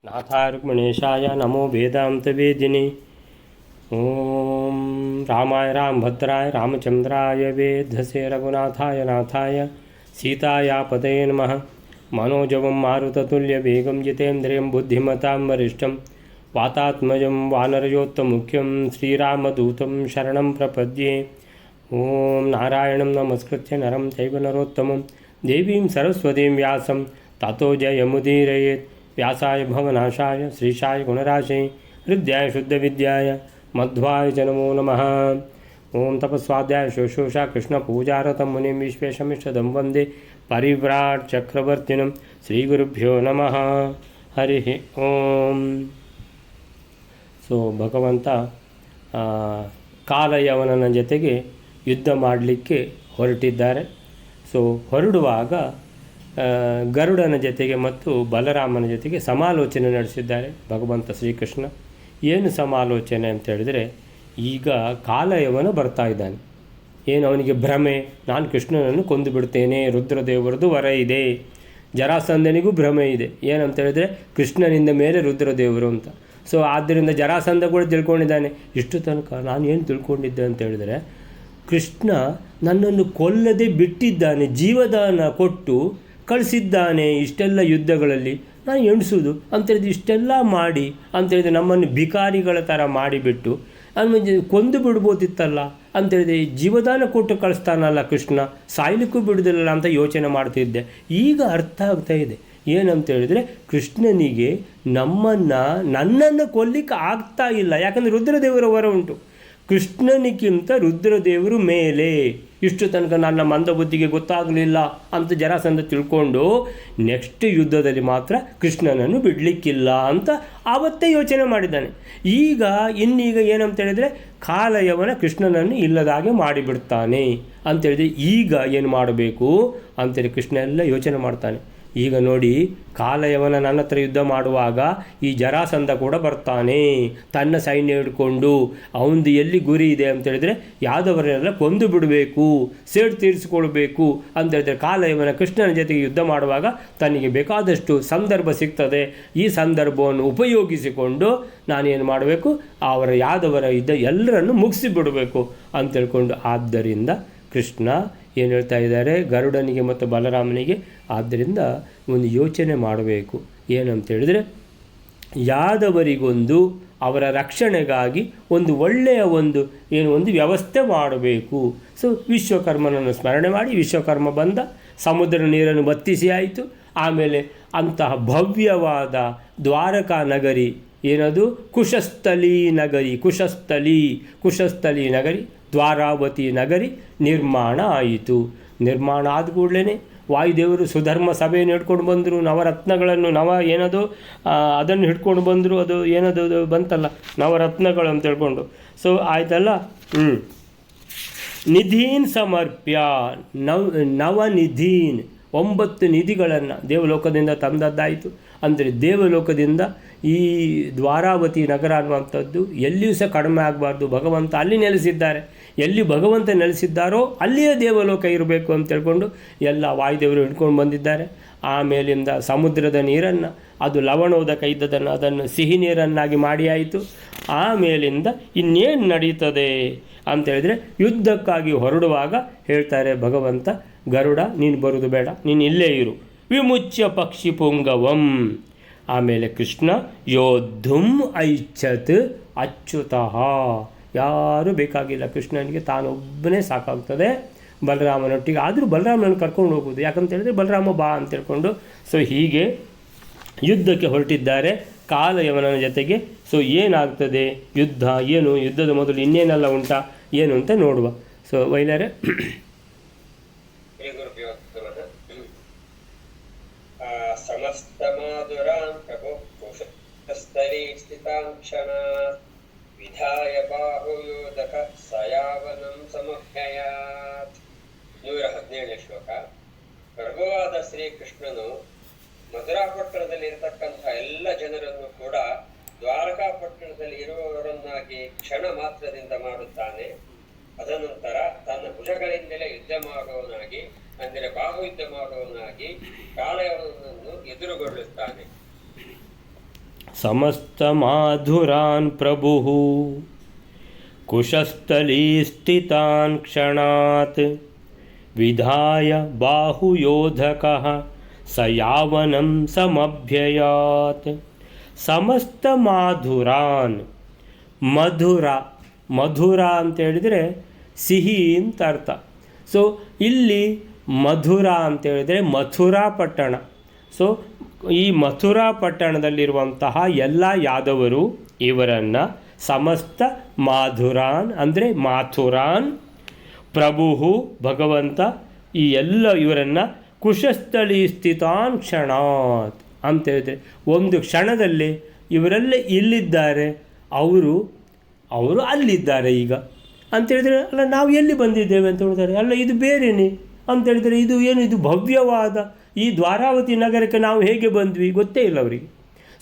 नाथाय रुक्मिणेशाय नमो वेदान्तवेदिने। ओम रामाय रामभद्राय रामचंद्राय वेधसे रघुनाथाय नाथाय सीतायापतये नमः। मनोजवं मारुततुल्यवेगं जितेन्द्रियं बुद्धिमतां वरिष्ठं वातात्मजं वानरयोत्तमुख्यं श्रीरामदूतं शरणं प्रपद्ये। ओम नारायणं नमस्कृत्य नरं चैव नरोत्तमं देवीं सरस्वतीं व्यासं ततो जयमुदीरयेत्। व्यासाय भवनाशाय श्रीशाय गुणराशे हृदयाय शुद्धविद्याय मध्वाय च नमो नमः। ओम तपस्वाध्याय शुश्रूषा कृष्णपूजारतं मुनिं विश्वेशमिष्टदं वन्दे परिव्राट् चक्रवर्तिनं श्रीगुरुभ्यो नमः। हरि ओम। ಭಗವಂತ ಕಾಲಯವನನ ಜೊತೆಗೆ ಯುದ್ಧ ಮಾಡಲಿಕ್ಕೆ ಹೊರಟಿದ್ದಾರೆ. ಹೊರಡುವಾಗ ಗರುಡನ ಜೊತೆಗೆ ಮತ್ತು ಬಲರಾಮನ ಜೊತೆಗೆ ಸಮಾಲೋಚನೆ ನಡೆಸಿದ್ದಾರೆ ಭಗವಂತ ಶ್ರೀಕೃಷ್ಣ. ಏನು ಸಮಾಲೋಚನೆ ಅಂತ ಹೇಳಿದರೆ, ಈಗ ಕಾಲಯವನ ಬರ್ತಾ ಇದ್ದಾನೆ. ಏನು ಅವನಿಗೆ ಭ್ರಮೆ, ನಾನು ಕೃಷ್ಣನನ್ನು ಕೊಂದು ಬಿಡ್ತೇನೆ, ರುದ್ರದೇವರದು ವರ ಇದೆ. ಜರಾಸಂಧನಿಗೂ ಭ್ರಮೆ ಇದೆ, ಏನಂತ ಹೇಳಿದರೆ ಕೃಷ್ಣನಿಂದ ಮೇಲೆ ರುದ್ರದೇವರು ಅಂತ. ಆದ್ದರಿಂದ ಜರಾಸಂಧ ಕೂಡ ತಿಳ್ಕೊಂಡಿದ್ದಾನೆ. ಇಷ್ಟು ತನಕ ನಾನು ಏನು ತಿಳ್ಕೊಂಡಿದ್ದೆ ಅಂತ ಹೇಳಿದರೆ, ಕೃಷ್ಣ ನನ್ನನ್ನು ಕೊಲ್ಲದೆ ಬಿಟ್ಟಿದ್ದಾನೆ, ಜೀವದಾನ ಕೊಟ್ಟು ಕಳಿಸಿದ್ದಾನೆ ಇಷ್ಟೆಲ್ಲ ಯುದ್ಧಗಳಲ್ಲಿ, ನಾನು ಎಣಿಸೋದು ಅಂತೇಳಿದ್ರೆ ಇಷ್ಟೆಲ್ಲ ಮಾಡಿ ಅಂತೇಳಿದ್ರೆ ನಮ್ಮನ್ನು ಭಿಕಾರಿಗಳ ಥರ ಮಾಡಿಬಿಟ್ಟು ಕೊಂದು ಬಿಡ್ಬೋದಿತ್ತಲ್ಲ ಅಂತೇಳಿದೆ. ಜೀವದಾನ ಕೊಟ್ಟು ಕಳಿಸ್ತಾನಲ್ಲ ಕೃಷ್ಣ, ಸಾಯ್ಲಿಕ್ಕೂ ಬಿಡೋದಿಲ್ಲ ಅಂತ ಯೋಚನೆ ಮಾಡ್ತಿದ್ದೆ. ಈಗ ಅರ್ಥ ಆಗ್ತಾ ಇದೆ. ಏನಂತ ಹೇಳಿದರೆ, ಕೃಷ್ಣನಿಗೆ ನನ್ನನ್ನು ಕೊಲ್ಲಿಕ್ಕೆ ಆಗ್ತಾ ಇಲ್ಲ. ಯಾಕಂದರೆ ರುದ್ರದೇವರ ವರ ಉಂಟು. ಕೃಷ್ಣನಿಗಿಂತ ರುದ್ರದೇವರು ಮೇಲೆ. ಇಷ್ಟು ತನಕ ನನ್ನ ಮಂದಬುದ್ಧಿಗೆ ಗೊತ್ತಾಗಲಿಲ್ಲ ಅಂತ ಜರಾಸಂಧ ತಿಳ್ಕೊಂಡು ನೆಕ್ಸ್ಟ್ ಯುದ್ಧದಲ್ಲಿ ಮಾತ್ರ ಕೃಷ್ಣನನ್ನು ಬಿಡಲಿಕ್ಕಿಲ್ಲ ಅಂತ ಆವತ್ತೇ ಯೋಚನೆ ಮಾಡಿದ್ದಾನೆ. ಇನ್ನೀಗ ಏನಂತ ಹೇಳಿದರೆ, ಕಾಲಯವನ ಕೃಷ್ಣನನ್ನು ಇಲ್ಲದಾಗೆ ಮಾಡಿಬಿಡ್ತಾನೆ ಅಂತೇಳಿದರೆ ಈಗ ಏನು ಮಾಡಬೇಕು ಅಂತೇಳಿ ಕೃಷ್ಣ ಎಲ್ಲ ಯೋಚನೆ ಮಾಡ್ತಾನೆ. ಈಗ ನೋಡಿ, ಕಾಲಯವನ ನನ್ನ ಹತ್ರ ಯುದ್ಧ ಮಾಡುವಾಗ ಈ ಜರಾಸಂಧ ಕೂಡ ಬರ್ತಾನೆ ತನ್ನ ಸೈನ್ಯ ಹಿಡ್ಕೊಂಡು. ಅವನದು ಎಲ್ಲಿ ಗುರಿ ಇದೆ ಅಂತೇಳಿದರೆ ಯಾದವರನ್ನೆಲ್ಲ ಕೊಂದು ಬಿಡಬೇಕು, ಸೇಡು ತೀರಿಸಿಕೊಳ್ಬೇಕು ಅಂತೇಳಿದರೆ ಕಾಲಯವನ ಕೃಷ್ಣನ ಜೊತೆಗೆ ಯುದ್ಧ ಮಾಡುವಾಗ ತನಗೆ ಬೇಕಾದಷ್ಟು ಸಂದರ್ಭ ಸಿಗ್ತದೆ. ಈ ಸಂದರ್ಭವನ್ನು ಉಪಯೋಗಿಸಿಕೊಂಡು ನಾನೇನು ಮಾಡಬೇಕು, ಅವರ ಯಾದವರ ಯುದ್ಧ ಎಲ್ಲರನ್ನು ಮುಗಿಸಿಬಿಡಬೇಕು ಅಂತೇಳ್ಕೊಂಡು. ಆದ್ದರಿಂದ ಕೃಷ್ಣ ಏನು ಹೇಳ್ತಾ ಇದ್ದಾರೆ ಗರುಡನಿಗೆ ಮತ್ತು ಬಲರಾಮನಿಗೆ, ಆದ್ದರಿಂದ ಒಂದು ಯೋಚನೆ ಮಾಡಬೇಕು. ಏನಂತೇಳಿದರೆ, ಯಾದವರಿಗೊಂದು ಅವರ ರಕ್ಷಣೆಗಾಗಿ ಒಂದು ಒಳ್ಳೆಯ ಒಂದು ವ್ಯವಸ್ಥೆ ಮಾಡಬೇಕು. ವಿಶ್ವಕರ್ಮನನ್ನು ಸ್ಮರಣೆ ಮಾಡಿ, ವಿಶ್ವಕರ್ಮ ಬಂದ, ಸಮುದ್ರ ನೀರನ್ನು ಬತ್ತಿಸಿ ಆಯಿತು. ಆಮೇಲೆ ಅಂತಹ ಭವ್ಯವಾದ ದ್ವಾರಕಾ ನಗರಿ, ಏನದು ಕುಶಸ್ಥಲಿ ನಗರಿ ದ್ವಾರಾವತಿ ನಗರಿ ನಿರ್ಮಾಣ ಆಯಿತು. ನಿರ್ಮಾಣ ಆದ ಕೂಡಲೇ ವಾಯುದೇವರು ಸುಧರ್ಮ ಸಭೆಯನ್ನು ಹಿಡ್ಕೊಂಡು ಬಂದರು. ನವರತ್ನಗಳನ್ನು ಅದನ್ನು ಹಿಡ್ಕೊಂಡು ಬಂದರು. ಅದು ಏನದು ಬಂತಲ್ಲ ನವರತ್ನಗಳು ಅಂತ ಹೇಳ್ಕೊಂಡು. ಆಯ್ತಲ್ಲ. ನಿಧೀನ್ ಸಮರ್ಪ್ಯ ನವನಿಧೀನ್ 9 ನಿಧಿಗಳನ್ನು ದೇವಲೋಕದಿಂದ ತಂದದ್ದಾಯಿತು. ಅಂದರೆ ದೇವಲೋಕದಿಂದ ಈ ದ್ವಾರಾವತಿ ನಗರ ಅನ್ನುವಂಥದ್ದು ಎಲ್ಲಿಯೂ ಸಹ ಕಡಿಮೆ ಆಗಬಾರ್ದು. ಭಗವಂತ ಅಲ್ಲಿ ನೆಲೆಸಿದ್ದಾರೆ. ಎಲ್ಲಿ ಭಗವಂತ ನೆಲೆಸಿದ್ದಾರೋ ಅಲ್ಲಿಯೇ ದೇವಲೋಕ ಇರಬೇಕು ಅಂತ ಹೇಳ್ಕೊಂಡು ಎಲ್ಲ ವಾಯುದೇವರು ಹಿಡ್ಕೊಂಡು ಬಂದಿದ್ದಾರೆ. ಆಮೇಲಿಂದ ಸಮುದ್ರದ ನೀರನ್ನು, ಅದು ಲವಣೋದಕ ಇದ್ದದನ್ನು ಅದನ್ನು ಸಿಹಿ ನೀರನ್ನಾಗಿ ಮಾಡಿ ಆಯಿತು. ಆಮೇಲಿಂದ ಇನ್ನೇನು ನಡೀತದೆ ಅಂತೇಳಿದರೆ, ಯುದ್ಧಕ್ಕಾಗಿ ಹೊರಡುವಾಗ ಹೇಳ್ತಾರೆ ಭಗವಂತ, ಗರುಡ ನೀನು ಬರುವುದು ಬೇಡ, ನೀನು ಇಲ್ಲೇ ಇರು, ವಿಮುಚ್ಯ ಪಕ್ಷಿ ಪುಂಗವಂ. ಆಮೇಲೆ ಕೃಷ್ಣ ಯೋದ್ಧುಂ ಐಚ್ಛತ್ ಅಚ್ಯುತಃ, ಯಾರೂ ಬೇಕಾಗಿಲ್ಲ ಕೃಷ್ಣನಿಗೆ, ತಾನೊಬ್ಬನೇ ಸಾಕಾಗ್ತದೆ ಬಲರಾಮನೊಟ್ಟಿಗೆ. ಆದರೂ ಬಲರಾಮನನ್ನು ಕರ್ಕೊಂಡು ಹೋಗೋದು, ಯಾಕಂತ ಹೇಳಿದ್ರೆ ಬಲರಾಮ ಬಾ ಅಂತ ಹೇಳ್ಕೊಂಡು. ಹೀಗೆ ಯುದ್ಧಕ್ಕೆ ಹೊರಟಿದ್ದಾರೆ ಕಾಲಯವನ ಜೊತೆಗೆ. ಏನಾಗ್ತದೆ ಯುದ್ಧ, ಯುದ್ಧದ ಮೊದಲು ಇನ್ನೇನೆಲ್ಲ ಉಂಟಾ ಏನು ಅಂತ ನೋಡುವ. ವೈಲರೆ ಸಮಸ್ತಮಾದುರಾಂ ಪ್ರಭು ಕುಶಸ್ಥಲೀ ಸ್ಥಿತಾಂ ಕ್ಷಣಾತ್ ವಿಧಾಯ ಬಾಹುಯೋಧಕ ಸಯಾವನಂ ಸಮಭ್ಯಯಾತ್. 117ನೇ ಶ್ಲೋಕ. ಪ್ರಭುವಾದ ಶ್ರೀಕೃಷ್ಣನು ಮಧುರಾಪಟ್ಟಣದಲ್ಲಿರತಕ್ಕಂಥ ಎಲ್ಲ ಜನರನ್ನು ಕೂಡ ದ್ವಾರಕಾಪಟ್ಟಣದಲ್ಲಿ ಇರುವವರನ್ನಾಗಿ ಕ್ಷಣ ಮಾತ್ರದಿಂದ ಮಾಡುತ್ತಾನೆ. ಅದನಂತರ ತನ್ನ ಭುಜಗಳಿಂದಲೇ ಯುದ್ಧ ಮಾಡುವವನಾಗಿ, ಅಂದರೆ ಬಾಹುಯುದ್ಧ ಮಾಡುವವನಾಗಿ ಕಾಲಯವನನ್ನು ಎದುರುಗೊಳ್ಳುತ್ತಾನೆ. ಸಮಸ್ತಮಾಧುರಾನ್ ಪ್ರಭುಃ ಕುಶಸ್ಥಲೀ ಸ್ಥಿತಾನ್ ಕ್ಷಣಾತ್ ವಿಧಾಯ ಬಾಹುಯೋಧಕಃ ಸ ಯಾವನಂ ಸಮಭ್ಯಯಾತ್. ಸಮಸ್ತಮಾಧುರಾನ್, ಮಧುರ ಅಂತ ಹೇಳಿದರೆ ಸಿಹಿ ಅಂತ ಅರ್ಥ. ಸೊ ಇಲ್ಲಿ ಮಧುರ ಅಂತ ಹೇಳಿದರೆ ಮಥುರಾ ಪಟ್ಟಣ. ಸೊ ಈ ಮಥುರಾ ಪಟ್ಟಣದಲ್ಲಿರುವಂತಹ ಎಲ್ಲ ಯಾದವರು ಇವರನ್ನು ಸಮಸ್ತ ಮಾಧುರಾನ್ ಅಂದರೆ ಮಾಥುರಾನ್ ಪ್ರಭು ಭಗವಂತ ಈ ಎಲ್ಲ ಇವರನ್ನು ಕುಶಸ್ಥಳೀ ಸ್ಥಿತಾನ್ ಕ್ಷಣಾತ್ ಅಂತ ಹೇಳಿದರೆ ಒಂದು ಕ್ಷಣದಲ್ಲಿ ಇವರೆಲ್ಲ ಇಲ್ಲಿದ್ದಾರೆ, ಅವರು ಅಲ್ಲಿದ್ದಾರೆ ಈಗ ಅಂತೇಳಿದರೆ, ಅಲ್ಲ ನಾವು ಎಲ್ಲಿ ಬಂದಿದ್ದೇವೆ ಅಂತ ಹೇಳ್ತಾರೆ. ಅಲ್ಲ ಇದು ಬೇರೆಯೇ ಅಂತೇಳಿದರೆ ಇದು ಏನು, ಇದು ಭವ್ಯವಾದ ಈ ದ್ವಾರಾವತಿ ನಗರಕ್ಕೆ ನಾವು ಹೇಗೆ ಬಂದ್ವಿ ಗೊತ್ತೇ ಇಲ್ಲ ಅವರಿಗೆ.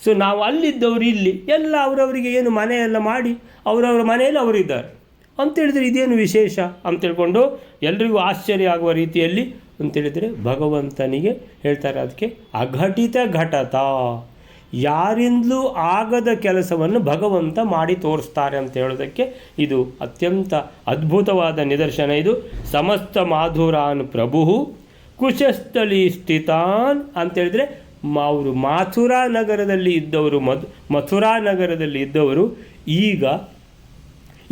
ಸೊ ನಾವು ಅಲ್ಲಿದ್ದವರು ಇಲ್ಲಿ ಎಲ್ಲ ಅವರವರಿಗೆ ಏನು ಮನೆಯೆಲ್ಲ ಮಾಡಿ ಅವರವರ ಮನೆಯಲ್ಲಿ ಅವರಿದ್ದಾರೆ ಅಂತೇಳಿದರೆ ಇದೇನು ವಿಶೇಷ ಅಂತೇಳ್ಕೊಂಡು ಎಲ್ರಿಗೂ ಆಶ್ಚರ್ಯ ಆಗುವ ರೀತಿಯಲ್ಲಿ ಅಂತೇಳಿದರೆ ಭಗವಂತನಿಗೆ ಹೇಳ್ತಾರೆ. ಅದಕ್ಕೆ ಅಘಟಿತ ಘಟತ, ಯಾರಿಂದಲೂ ಆಗದ ಕೆಲಸವನ್ನು ಭಗವಂತ ಮಾಡಿ ತೋರಿಸ್ತಾರೆ ಅಂತ ಹೇಳೋದಕ್ಕೆ ಇದು ಅತ್ಯಂತ ಅದ್ಭುತವಾದ ನಿದರ್ಶನ. ಇದು ಸಮಸ್ತ ಮಾಧುರಾನ್ ಪ್ರಭು ಕುಶಸ್ಥಳೀ ಸ್ಥಿತಾನ್ ಅಂತೇಳಿದರೆ ಅವರು ಮಥುರಾ ನಗರದಲ್ಲಿ ಇದ್ದವರು, ಮಥುರಾ ನಗರದಲ್ಲಿ ಇದ್ದವರು ಈಗ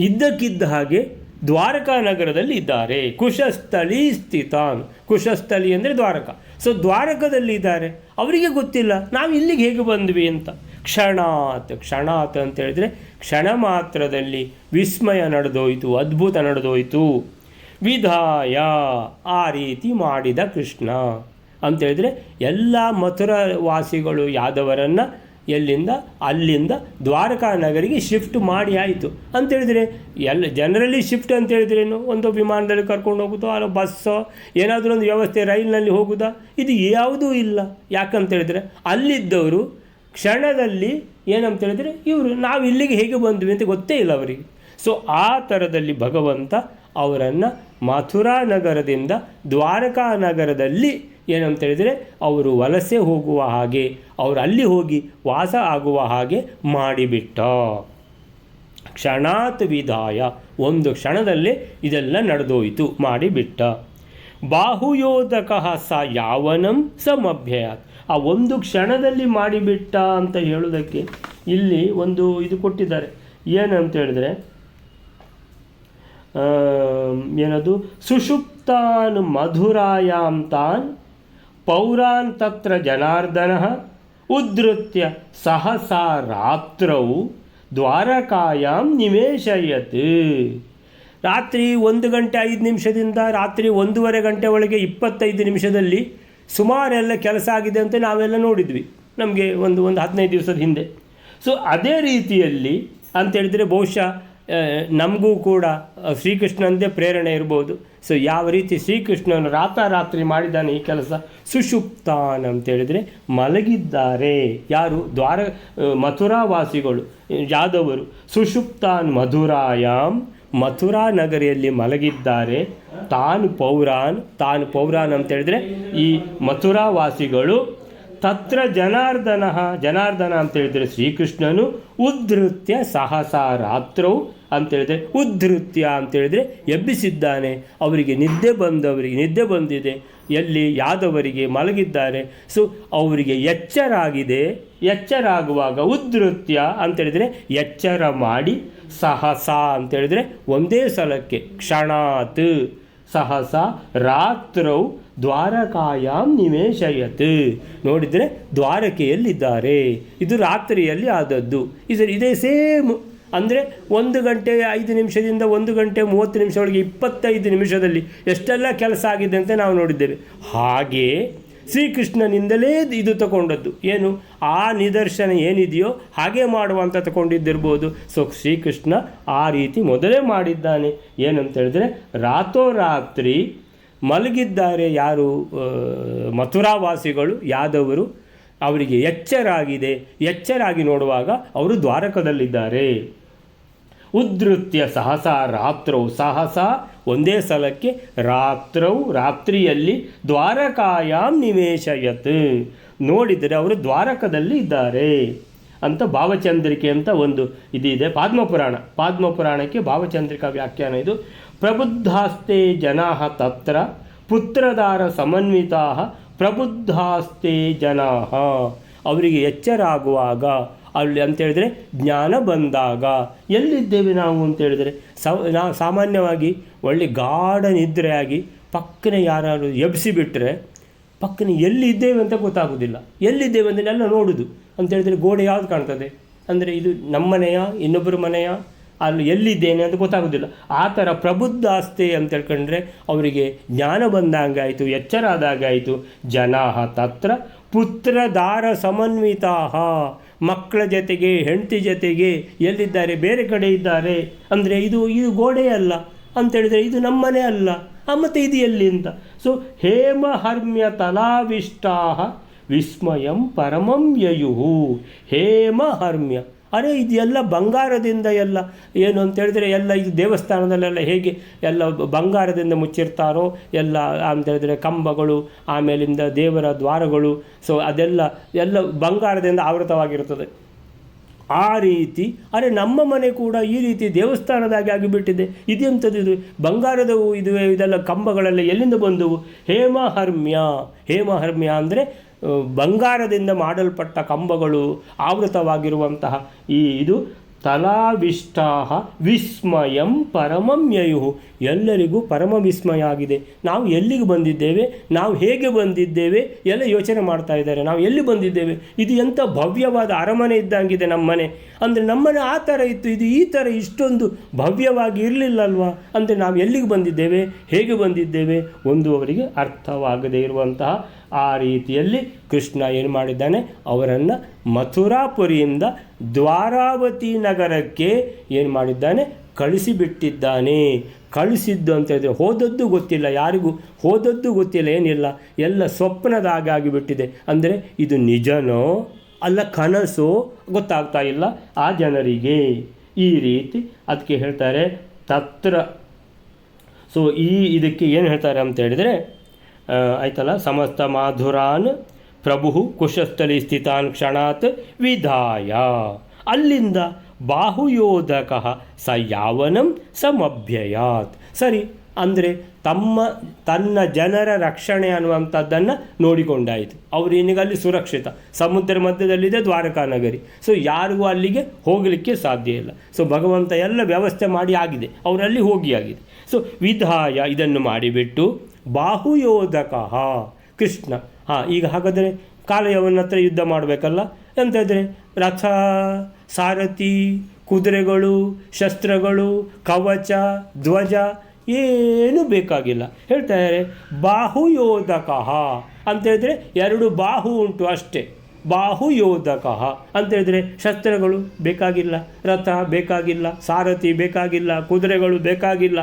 ಇದ್ದಕ್ಕಿದ್ದ ಹಾಗೆ ದ್ವಾರಕಾ ನಗರದಲ್ಲಿ ಇದ್ದಾರೆ. ಕುಶಸ್ಥಳೀ ಸ್ಥಿತಾನ್, ಕುಶಸ್ಥಳಿ ಅಂದರೆ ದ್ವಾರಕ. ಸೊ ದ್ವಾರಕದಲ್ಲಿ ಇದ್ದಾರೆ, ಅವರಿಗೆ ಗೊತ್ತಿಲ್ಲ ನಾವು ಇಲ್ಲಿಗೆ ಹೇಗೆ ಬಂದ್ವಿ ಅಂತ. ಕ್ಷಣಾತ್ ಅಂತ ಹೇಳಿದರೆ ಕ್ಷಣ ಮಾತ್ರದಲ್ಲಿ ವಿಸ್ಮಯ ನಡೆದೋಯ್ತು, ಅದ್ಭುತ ನಡೆದೋಯ್ತು. ವಿಧಾಯ, ಆ ರೀತಿ ಮಾಡಿದ ಕೃಷ್ಣ ಅಂತೇಳಿದರೆ ಎಲ್ಲ ಮಥುರಾ ವಾಸಿಗಳು ಯಾದವರನ್ನು ಅಲ್ಲಿಂದ ದ್ವಾರಕಾ ನಗರಿಗೆ ಶಿಫ್ಟ್ ಮಾಡಿ ಆಯಿತು ಅಂತೇಳಿದರೆ, ಎಲ್ಲ ಜನರಲಿ ಶಿಫ್ಟ್ ಅಂತೇಳಿದ್ರೇನು, ಒಂದು ವಿಮಾನದಲ್ಲಿ ಕರ್ಕೊಂಡು ಹೋಗೋದು, ಅಲ್ಲ ಬಸ್ಸೋ ಏನಾದರೂ ಒಂದು ವ್ಯವಸ್ಥೆ ರೈಲಿನಲ್ಲಿ ಹೋಗೋದಾ, ಇದು ಯಾವುದೂ ಇಲ್ಲ. ಯಾಕಂತೇಳಿದರೆ ಅಲ್ಲಿದ್ದವರು ಕ್ಷಣದಲ್ಲಿ ಏನಂತೇಳಿದರೆ ಇವರು ನಾವು ಇಲ್ಲಿಗೆ ಹೇಗೆ ಬಂದ್ವಿ ಅಂತ ಗೊತ್ತೇ ಇಲ್ಲ ಅವರಿಗೆ. ಸೊ ಆ ಥರದಲ್ಲಿ ಭಗವಂತ ಅವರನ್ನು ಮಥುರಾ ನಗರದಿಂದ ದ್ವಾರಕಾ ನಗರದಲ್ಲಿ ಏನಂತೇಳಿದರೆ ಅವರು ವಲಸೆ ಹೋಗುವ ಹಾಗೆ, ಅವರು ಅಲ್ಲಿ ಹೋಗಿ ವಾಸ ಆಗುವ ಹಾಗೆ ಮಾಡಿಬಿಟ್ಟ. ಕ್ಷಣಾತ್ ವಿಧಾಯ, ಒಂದು ಕ್ಷಣದಲ್ಲೇ ಇದೆಲ್ಲ ನಡೆದೋಯಿತು, ಮಾಡಿಬಿಟ್ಟ. ಬಾಹುಯೋಧಕಃ ಸ ಯಾವನಂ ಸಮಭ್ಯಯಾತ್, ಆ ಒಂದು ಕ್ಷಣದಲ್ಲಿ ಮಾಡಿಬಿಟ್ಟ ಅಂತ ಹೇಳೋದಕ್ಕೆ ಇಲ್ಲಿ ಒಂದು ಇದು ಕೊಟ್ಟಿದ್ದಾರೆ. ಏನಂತ ಹೇಳಿದ್ರೆ ಏನದು, ಸುಷುಪ್ತಾನ್ ಮಧುರಾಯಾಂ ತಾನ್ ಪೌರಾನ್ ತತ್ರ ಜನಾರ್ದನ ಉದ್ಧೃತ್ಯ ಸಹಸಾ ರಾತ್ರೌ ದ್ವಾರಕಾಯಾಂ ನಿವೇಶಯತ್. ರಾತ್ರಿ 1:05 ರಾತ್ರಿ 1:30 ಗಂಟೆ ಒಳಗೆ 25 ನಿಮಿಷದಲ್ಲಿ ಸುಮಾರೆಲ್ಲ ಕೆಲಸ ಆಗಿದೆ ಅಂತ ನಾವೆಲ್ಲ ನೋಡಿದ್ವಿ, ನಮಗೆ ಒಂದು 15 ದಿವಸದ ಹಿಂದೆ. ಸೊ ಅದೇ ರೀತಿಯಲ್ಲಿ ಅಂತೇಳಿದರೆ ಬಹುಶಃ ನಮಗೂ ಕೂಡ ಶ್ರೀಕೃಷ್ಣಂದೇ ಪ್ರೇರಣೆ ಇರ್ಬೋದು. ಸೊ ಯಾವ ರೀತಿ ಶ್ರೀಕೃಷ್ಣನು ರಾತ್ರಿ ಮಾಡಿದ್ದಾನೆ ಈ ಕೆಲಸ. ಸುಷುಪ್ತಾನ್ ಅಂತೇಳಿದರೆ ಮಲಗಿದ್ದಾರೆ ಯಾರು, ಮಥುರಾವಾಸಿಗಳು ಯಾದವರು. ಸುಷುಪ್ತಾನ್ ಮಧುರಾಯಾಮ್, ಮಥುರಾ ನಗರಿಯಲ್ಲಿ ಮಲಗಿದ್ದಾರೆ. ತಾನು ಪೌರಾನ್ ಅಂತೇಳಿದರೆ ಈ ಮಥುರಾವಾಸಿಗಳು. ತತ್ರ ಜನಾರ್ದನ ಅಂತೇಳಿದರೆ ಶ್ರೀಕೃಷ್ಣನು. ಉದ್ಧೃತ್ಯ ಸಹಸಾ ರಾತ್ರೌ ಅಂತೇಳಿದರೆ, ಉದ್ಧೃತ್ಯ ಅಂತೇಳಿದರೆ ಎಬ್ಬಿಸಿದ್ದಾನೆ. ಅವರಿಗೆ ನಿದ್ದೆ ಬಂದಿದೆ, ಎಲ್ಲಿ ಯಾದವರಿಗೆ ಮಲಗಿದ್ದಾರೆ. ಸೊ ಅವರಿಗೆ ಎಚ್ಚರಾಗುವಾಗ ಉದ್ಧೃತ್ಯ ಅಂತೇಳಿದರೆ ಎಚ್ಚರ ಮಾಡಿ, ಸಹಸಾ ಅಂತೇಳಿದರೆ ಒಂದೇ ಸಲಕ್ಕೆ, ಕ್ಷಣಾತ್ ಸಹಸ ರಾತ್ರೌ ದ್ವಾರಕಾಯಾಂ ನಿವೇಶಯತ್. ನೋಡಿದರೆ ದ್ವಾರಕೆಯಲ್ಲಿದ್ದಾರೆ. ಇದು ರಾತ್ರಿಯಲ್ಲಿ ಆದದ್ದು. ಇದೇ ಸೇಮ್ ಅಂದರೆ 1:05 1:30 ಒಳಗೆ 25 ನಿಮಿಷದಲ್ಲಿ ಎಷ್ಟೆಲ್ಲ ಕೆಲಸ ಆಗಿದೆ ಅಂತ ನಾವು ನೋಡಿದ್ದೇವೆ. ಹಾಗೇ ಶ್ರೀಕೃಷ್ಣನಿಂದಲೇ ಇದು ತಗೊಂಡದ್ದು. ಏನು ಆ ನಿದರ್ಶನ ಏನಿದೆಯೋ ಹಾಗೆ ಮಾಡುವಂಥ ತಗೊಂಡಿದ್ದಿರ್ಬೋದು. ಸೊ ಶ್ರೀಕೃಷ್ಣ ಆ ರೀತಿ ಮೊದಲೇ ಮಾಡಿದ್ದಾನೆ. ಏನಂತೇಳಿದ್ರೆ ರಾತ್ರೋರಾತ್ರಿ ಮಲಗಿದ್ದಾರೆ ಯಾರು, ಮಥುರಾವಾಸಿಗಳು ಯಾದವರು. ಅವರಿಗೆ ಎಚ್ಚರಾಗಿ ನೋಡುವಾಗ ಅವರು ದ್ವಾರಕದಲ್ಲಿದ್ದಾರೆ. ಉದ್ಧೃತ್ಯ ಸಹಸಾ ರಾತ್ರೌ, ಸಹಸ ಒಂದೇ ಸಲಕ್ಕೆ, ರಾತ್ರಿಯಲ್ಲಿ ದ್ವಾರಕಾಯಾಂ ನಿವೇಶಯತ್. ನೋಡಿದರೆ ಅವರು ದ್ವಾರಕದಲ್ಲಿ ಇದ್ದಾರೆ. ಅಂತ ಭಾವಚಂದ್ರಿಕೆ ಅಂತ ಒಂದು ಇದಿದೆ. ಪಾದ್ಮಪುರಾಣಕ್ಕೆ ಭಾವಚಂದ್ರಿಕಾ ವ್ಯಾಖ್ಯಾನ ಇದು. ಪ್ರಬುದ್ಧಾಸ್ತೆ ಜನಾ ತತ್ರ ಪುತ್ರದಾರ ಸಮನ್ವಿತಾ ಪ್ರಬುದ್ಧಾಸ್ತೆ ಜನಾ. ಅವರಿಗೆ ಎಚ್ಚರ ಆಗುವಾಗ ಅಲ್ಲಿ ಅಂತೇಳಿದರೆ ಜ್ಞಾನ ಬಂದಾಗ ಎಲ್ಲಿದ್ದೇವೆ ನಾವು ಅಂತೇಳಿದರೆ ನಾವು ಸಾಮಾನ್ಯವಾಗಿ ಒಳ್ಳೆ ಗಾಢ ನಿದ್ರೆಯಾಗಿ ಪಕ್ಕನೆ ಯಾರು ಎಬ್ಸಿಬಿಟ್ರೆ ಪಕ್ಕನೆ ಎಲ್ಲಿದ್ದೇವೆ ಅಂತ ಗೊತ್ತಾಗೋದಿಲ್ಲ. ಎಲ್ಲಿದ್ದೇವೆ ಅಂದರೆ ಎಲ್ಲ ನೋಡೋದು ಅಂತೇಳಿದರೆ ಗೋಡೆ ಯಾವುದು ಕಾಣ್ತದೆ ಅಂದರೆ ಇದು ನಮ್ಮ ಮನೆಯ ಇನ್ನೊಬ್ಬರ ಮನೆಯ ಅಲ್ಲಿ ಎಲ್ಲಿದ್ದೇನೆ ಅಂತ ಗೊತ್ತಾಗೋದಿಲ್ಲ. ಆ ಥರ ಪ್ರಬುದ್ಧಾಸ್ತೆ ಅಂತ ಹೇಳ್ಕೊಂಡ್ರೆ ಅವರಿಗೆ ಜ್ಞಾನ ಬಂದಂಗಾಯಿತು, ಎಚ್ಚರ ಆದಾಗಾಯಿತು. ಜನಾ ತತ್ರ ಪುತ್ರದಾರ ಸಮನ್ವಿತಾ, ಮಕ್ಕಳ ಜೊತೆಗೆ ಹೆಂಡತಿ ಜೊತೆಗೆ ಎಲ್ಲಿದ್ದಾರೆ, ಬೇರೆ ಕಡೆ ಇದ್ದಾರೆ ಅಂದರೆ ಇದು ಗೋಡೆಯಲ್ಲ ಅಂತೇಳಿದರೆ ಇದು ನಮ್ಮನೆ ಅಲ್ಲ, ಮತ್ತು ಇದು ಎಲ್ಲಿ ಅಂತ. ಸೊ ಹೇಮಹರ್ಮ್ಯ ತಲಾವಿಷ್ಟಾ ವಿಸ್ಮಯಂ ಪರಮಂ ಯಯುಹು. ಹೇಮಹರ್ಮ್ಯ ಅರೆ ಇದೆಲ್ಲ ಬಂಗಾರದಿಂದ ಎಲ್ಲ ಏನು ಅಂತೇಳಿದರೆ ಎಲ್ಲ ಇದು ದೇವಸ್ಥಾನದಲ್ಲೆಲ್ಲ ಹೇಗೆ ಎಲ್ಲ ಬಂಗಾರದಿಂದ ಮುಚ್ಚಿರ್ತಾರೋ ಎಲ್ಲ ಅಂತೇಳಿದರೆ ಕಂಬಗಳು ಆಮೇಲಿಂದ ದೇವರ ದ್ವಾರಗಳು ಸೊ ಎಲ್ಲ ಬಂಗಾರದಿಂದ ಆವೃತವಾಗಿರುತ್ತದೆ. ಆ ರೀತಿ ಅರೆ ನಮ್ಮ ಮನೆ ಕೂಡ ಈ ರೀತಿ ದೇವಸ್ಥಾನದಾಗಿ ಆಗಿಬಿಟ್ಟಿದೆ. ಇದೆಂಥದ್ದು ಇದು ಬಂಗಾರದವು ಇದೆಲ್ಲ ಕಂಬಗಳೆಲ್ಲ ಎಲ್ಲಿಂದ ಬಂದವು? ಹೇಮಹರ್ಮ್ಯ ಅಂದರೆ ಬಂಗಾರದಿಂದ ಮಾಡಲ್ಪಟ್ಟ ಕಂಬಗಳು ಆವೃತವಾಗಿರುವಂತಹ ಇದು ತಲಾವಿಷ್ಟಾ ವಿಸ್ಮಯಂ ಪರಮಂ ಯಯುಃ. ಎಲ್ಲರಿಗೂ ಪರಮ ವಿಸ್ಮಯ ಆಗಿದೆ. ನಾವು ಎಲ್ಲಿಗೆ ಬಂದಿದ್ದೇವೆ, ನಾವು ಹೇಗೆ ಬಂದಿದ್ದೇವೆ ಎಲ್ಲ ಯೋಚನೆ ಮಾಡ್ತಾ ಇದ್ದಾರೆ. ನಾವು ಎಲ್ಲಿ ಬಂದಿದ್ದೇವೆ, ಇದು ಎಂಥ ಭವ್ಯವಾದ ಅರಮನೆ ಇದ್ದಂಗಿದೆ ನಮ್ಮನೆ ಅಂದರೆ ನಮ್ಮನೆ ಆ ಥರ ಇತ್ತು, ಇದು ಈ ಥರ ಇಷ್ಟೊಂದು ಭವ್ಯವಾಗಿ ಇರಲಿಲ್ಲಲ್ವಾ ಅಂದರೆ ನಾವು ಎಲ್ಲಿಗೆ ಬಂದಿದ್ದೇವೆ, ಹೇಗೆ ಬಂದಿದ್ದೇವೆ ಒಂದು ಅವರಿಗೆ ಅರ್ಥವಾಗದೇ ಇರುವಂತಹ ಆ ರೀತಿಯಲ್ಲಿ ಕೃಷ್ಣ ಏನು ಮಾಡಿದ್ದಾನೆ, ಅವರನ್ನು ಮಥುರಾಪುರಿಯಿಂದ ದ್ವಾರಾವತಿ ನಗರಕ್ಕೆ ಏನು ಮಾಡಿದ್ದಾನೆ, ಕಳಿಸಿಬಿಟ್ಟಿದ್ದಾನೆ. ಕಳಿಸಿದ್ದು ಅಂತ ಹೇಳಿದರೆ ಹೋದದ್ದು ಗೊತ್ತಿಲ್ಲ, ಯಾರಿಗೂ ಹೋದದ್ದು ಗೊತ್ತಿಲ್ಲ, ಏನಿಲ್ಲ, ಎಲ್ಲ ಸ್ವಪ್ನದಾಗಿಬಿಟ್ಟಿದೆ. ಅಂದರೆ ಇದು ನಿಜನೋ ಅಲ್ಲ ಕನಸೋ ಗೊತ್ತಾಗ್ತಾ ಇಲ್ಲ ಆ ಜನರಿಗೆ. ಈ ರೀತಿ ಅದಕ್ಕೆ ಹೇಳ್ತಾರೆ ತತ್ರ. ಸೊ ಇದಕ್ಕೆ ಏನು ಹೇಳ್ತಾರೆ ಅಂತ ಹೇಳಿದರೆ ಆಯ್ತಲ್ಲ, ಸಮಸ್ತ ಮಾಧುರಾನ್ ಪ್ರಭು ಕುಶಸ್ಥಲಿ ಸ್ಥಿತಾನ್ ಕ್ಷಣಾತ್ ವಿಧಾಯ. ಅಲ್ಲಿಂದ ಬಾಹುಯೋಧಕ ಸ ಯಾವನಂ ಸಮಭ್ಯಯಾತ್. ಸರಿ ಅಂದರೆ ತನ್ನ ಜನರ ರಕ್ಷಣೆ ಅನ್ನುವಂಥದ್ದನ್ನು ನೋಡಿಕೊಂಡಾಯಿತು. ಅವರು ಇನ್ನೀಗಲ್ಲಿ ಸುರಕ್ಷಿತ, ಸಮುದ್ರ ಮಧ್ಯದಲ್ಲಿದೆ ದ್ವಾರಕಾ ನಗರಿ. ಸೊ ಯಾರಿಗೂ ಅಲ್ಲಿಗೆ ಹೋಗಲಿಕ್ಕೆ ಸಾಧ್ಯ ಇಲ್ಲ. ಸೊ ಭಗವಂತ ಎಲ್ಲ ವ್ಯವಸ್ಥೆ ಮಾಡಿ ಆಗಿದೆ, ಅವರಲ್ಲಿ ಹೋಗಿ ಆಗಿದೆ. ಸೊ ವಿಧಾಯ ಇದನ್ನು ಮಾಡಿಬಿಟ್ಟು ಬಾಹುಯೋಧಕ ಕೃಷ್ಣ. ಈಗ ಹಾಗಾದರೆ ಕಾಲಯವನ ಹತ್ರ ಯುದ್ಧ ಮಾಡಬೇಕಲ್ಲ ಅಂತಂದರೆ ರಥ, ಸಾರಥಿ, ಕುದುರೆಗಳು, ಶಸ್ತ್ರಗಳು, ಕವಚ, ಧ್ವಜ ಏನೂ ಬೇಕಾಗಿಲ್ಲ. ಹೇಳ್ತಾರೆ ಬಾಹುಯೋಧಕ ಅಂತೇಳಿದರೆ 2 ಬಾಹು ಉಂಟು ಅಷ್ಟೇ. ಬಾಹುಯೋಧಕ ಅಂತೇಳಿದರೆ ಶಸ್ತ್ರಗಳು ಬೇಕಾಗಿಲ್ಲ, ರಥ ಬೇಕಾಗಿಲ್ಲ, ಸಾರಥಿ ಬೇಕಾಗಿಲ್ಲ, ಕುದುರೆಗಳು ಬೇಕಾಗಿಲ್ಲ,